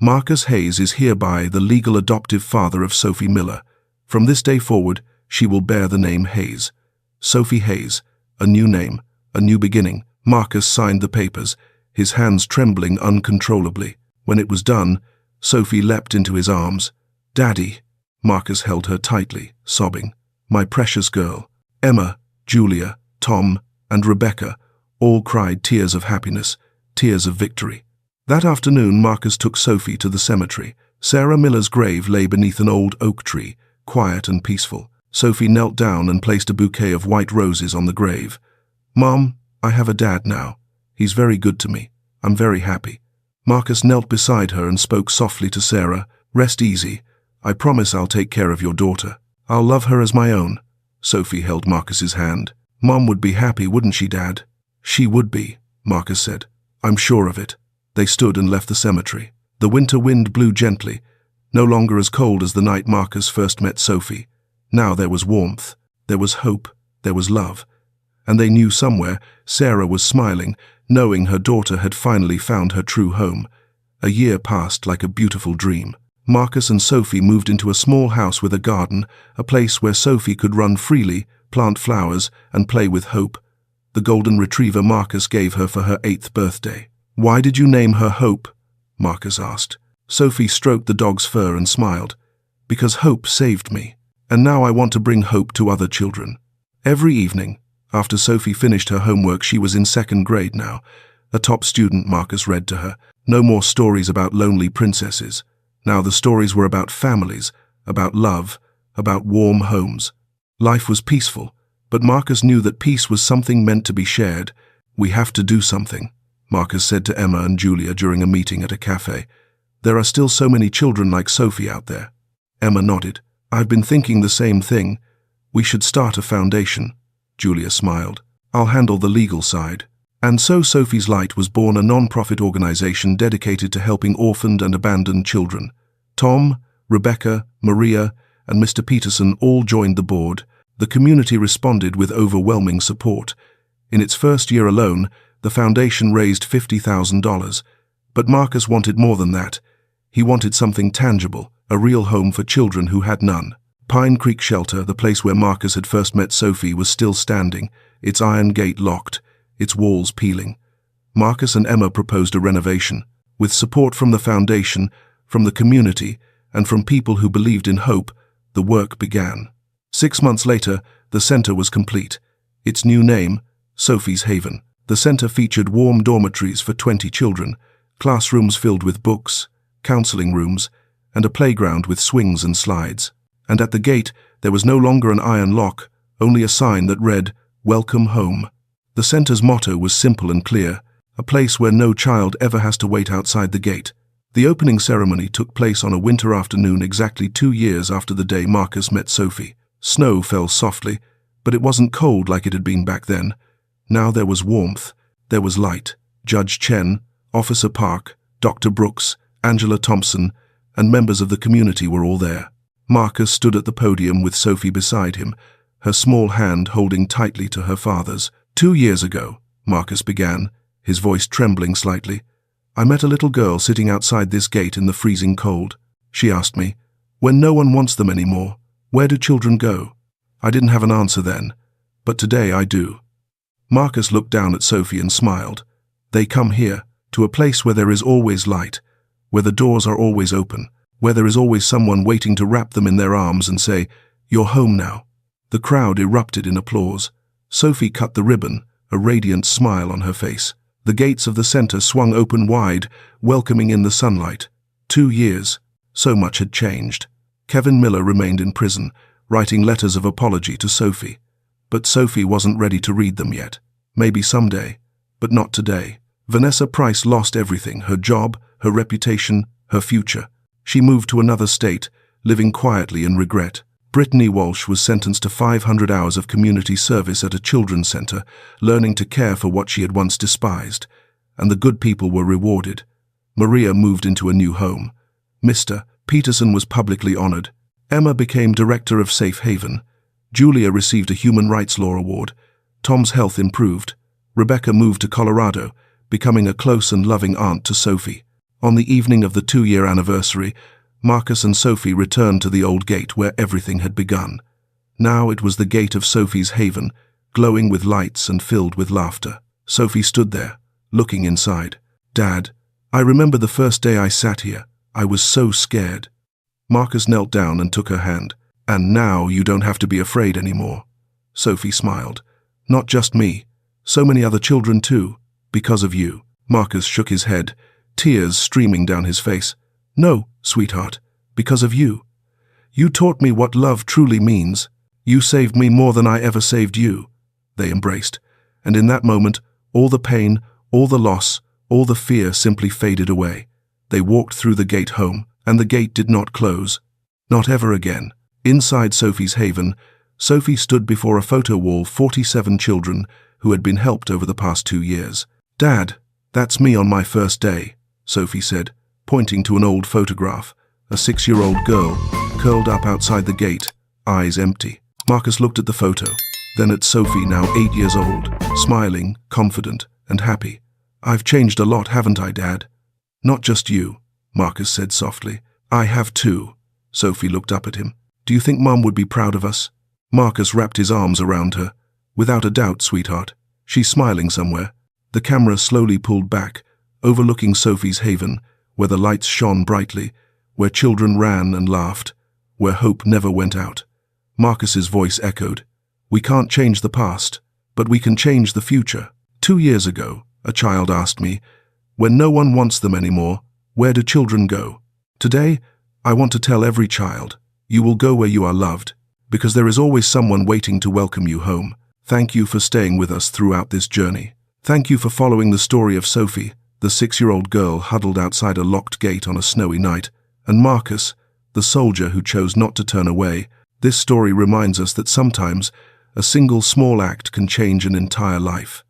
S2: "Marcus Hayes is hereby the legal adoptive father of Sophie Miller. From this day forward, she will bear the name Hayes. Sophie Hayes, a new name, a new beginning." Marcus signed the papers, his hands trembling uncontrollably. When it was done, Sophie leapt into his arms. "Daddy." Marcus held her tightly, sobbing. "My precious girl." Emma, Julia, Tom, and Rebecca all cried tears of happiness, tears of victory. That afternoon, Marcus took Sophie to the cemetery. Sarah Miller's grave lay beneath an old oak tree, quiet and peaceful. Sophie knelt down and placed a bouquet of white roses on the grave. "Mom, I have a dad now. He's very good to me. I'm very happy." Marcus knelt beside her and spoke softly to Sarah. "Rest easy. I promise I'll take care of your daughter. I'll love her as my own." Sophie held Marcus's hand. "Mom would be happy, wouldn't she, Dad?" "She would be," Marcus said. "I'm sure of it." They stood and left the cemetery. The winter wind blew gently, no longer as cold as the night Marcus first met Sophie. Now there was warmth, there was hope, there was love. And they knew somewhere Sarah was smiling, knowing her daughter had finally found her true home. A year passed like a beautiful dream. Marcus and Sophie moved into a small house with a garden, a place where Sophie could run freely, plant flowers, and play with hope. The golden retriever Marcus gave her for her 8th birthday. "Why did you name her Hope?" Marcus asked. Sophie stroked the dog's fur and smiled. "Because Hope saved me, and now I want to bring hope to other children." Every evening, after Sophie finished her homework, she was in 2nd grade now, a top student, Marcus read to her. No more stories about lonely princesses. Now the stories were about families, about love, about warm homes. Life was peaceful, but Marcus knew that peace was something meant to be shared. "We have to do something," Marcus said to Emma and Julia during a meeting at a cafe. "There are still so many children like Sophie out there." Emma nodded. "I've been thinking the same thing. We should start a foundation." Julia smiled. "I'll handle the legal side." And so Sophie's Light was born, a non-profit organization dedicated to helping orphaned and abandoned children. Tom, Rebecca, Maria, and Mr. Peterson all joined the board. The community responded with overwhelming support. In its first year alone, the foundation raised $50,000. But Marcus wanted more than that. He wanted something tangible, a real home for children who had none. Pine Creek Shelter, the place where Marcus had first met Sophie, was still standing, its iron gate locked, its walls peeling. Marcus and Emma proposed a renovation. With support from the foundation, from the community, and from people who believed in hope, the work began. 6 months later, the center was complete. Its new name, Sophie's Haven. The center featured warm dormitories for 20 children, classrooms filled with books, counseling rooms, and a playground with swings and slides. And at the gate, there was no longer an iron lock, only a sign that read, "Welcome Home." The center's motto was simple and clear, a place where no child ever has to wait outside the gate. The opening ceremony took place on a winter afternoon exactly 2 years after the day Marcus met Sophie. Snow fell softly, but it wasn't cold like it had been back then. Now there was warmth, there was light. Judge Chen, Officer Park, Dr. Brooks, Angela Thompson, and members of the community were all there. Marcus stood at the podium with Sophie beside him, her small hand holding tightly to her father's. 2 years ago, Marcus began, his voice trembling slightly, I met a little girl sitting outside this gate in the freezing cold. She asked me, "When no one wants them anymore, where do children go?" I didn't have an answer then, but today I do. Marcus looked down at Sophie and smiled. They come here, to a place where there is always light, where the doors are always open, where there is always someone waiting to wrap them in their arms and say, "You're home now." The crowd erupted in applause. Sophie cut the ribbon, a radiant smile on her face. The gates of the center swung open wide, welcoming in the sunlight. 2 years. So much had changed. Kevin Miller remained in prison, writing letters of apology to Sophie. But Sophie wasn't ready to read them yet. Maybe someday, but not today. Vanessa Price lost everything, her job, her reputation, her future. She moved to another state, living quietly in regret. Brittany Walsh was sentenced to 500 hours of community service at a children's center, learning to care for what she had once despised. And the good people were rewarded. Maria moved into a new home. Mr. Peterson was publicly honored. Emma became director of Safe Haven. Julia received a Human Rights Law Award. Tom's health improved. Rebecca moved to Colorado, becoming a close and loving aunt to Sophie. On the evening of the 2-year anniversary, Marcus and Sophie returned to the old gate where everything had begun. Now it was the gate of Sophie's Haven, glowing with lights and filled with laughter. Sophie stood there, looking inside. "Dad, I remember the first day I sat here. I was so scared." Marcus knelt down and took her hand. "And now you don't have to be afraid anymore." Sophie smiled. "Not just me. So many other children too. Because of you." Marcus shook his head, tears streaming down his face. "No, sweetheart, because of you. You taught me what love truly means. You saved me more than I ever saved you." They embraced, and in that moment, all the pain, all the loss, all the fear simply faded away. They walked through the gate home, and the gate did not close. Not ever again. Inside Sophie's Haven, Sophie stood before a photo wall, 47 children who had been helped over the past 2 years. "Dad, that's me on my first day," Sophie said, pointing to an old photograph, a 6-year-old girl, curled up outside the gate, eyes empty. Marcus looked at the photo, then at Sophie, now 8 years old, smiling, confident, and happy. "I've changed a lot, haven't I, Dad?" "Not just you," Marcus said softly. "I have too." Sophie looked up at him. "Do you think Mom would be proud of us?" Marcus wrapped his arms around her. "Without a doubt, sweetheart. She's smiling somewhere." The camera slowly pulled back, overlooking Sophie's Haven, where the lights shone brightly, where children ran and laughed, where hope never went out. Marcus's voice echoed. "We can't change the past, but we can change the future." 2 years ago, a child asked me, "When no one wants them anymore, where do children go?" Today, I want to tell every child, you will go where you are loved, because there is always someone waiting to welcome you home. Thank you for staying with us throughout this journey. Thank you for following the story of Sophie, the 6-year-old girl huddled outside a locked gate on a snowy night, and Marcus, the soldier who chose not to turn away. This story reminds us that sometimes a single small act can change an entire life.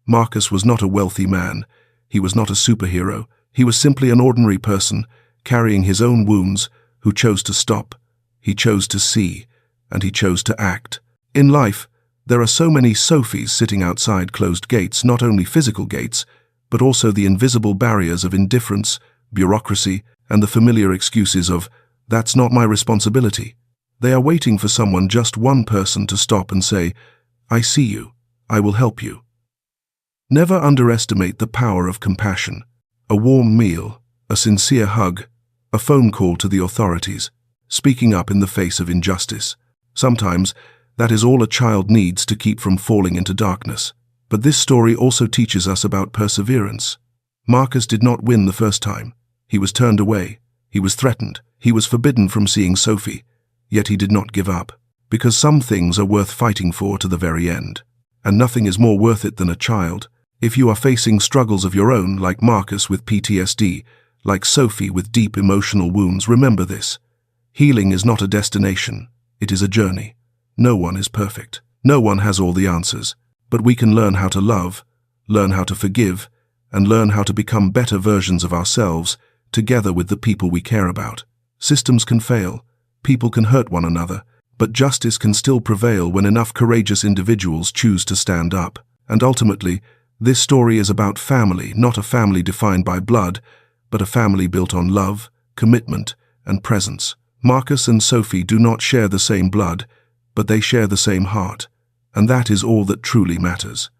S2: Marcus was not a wealthy man. He was not a superhero. He was simply an ordinary person, carrying his own wounds, who chose to stop. He chose to see, and he chose to act. In life, there are so many Sophies sitting outside closed gates, not only physical gates, but also the invisible barriers of indifference, bureaucracy, and the familiar excuses of, "That's not my responsibility." They are waiting for someone, just one person, to stop and say, "I see you. I will help you." Never underestimate the power of compassion. A warm meal, a sincere hug, a phone call to the authorities, speaking up in the face of injustice. Sometimes, that is all a child needs to keep from falling into darkness. But this story also teaches us about perseverance. Marcus did not win the first time. He was turned away. He was threatened. He was forbidden from seeing Sophie. Yet he did not give up, because some things are worth fighting for to the very end. And nothing is more worth it than a child. If you are facing struggles of your own, like Marcus with PTSD, like Sophie with deep emotional wounds, remember this. Healing is not a destination. It is a journey. No one is perfect. No one has all the answers. But we can learn how to love, learn how to forgive, and learn how to become better versions of ourselves, together with the people we care about. Systems can fail. People can hurt one another. But justice can still prevail when enough courageous individuals choose to stand up. And ultimately, this story is about family, not a family defined by blood, but a family built on love, commitment, and presence. Marcus and Sophie do not share the same blood, but they share the same heart. And that is all that truly matters.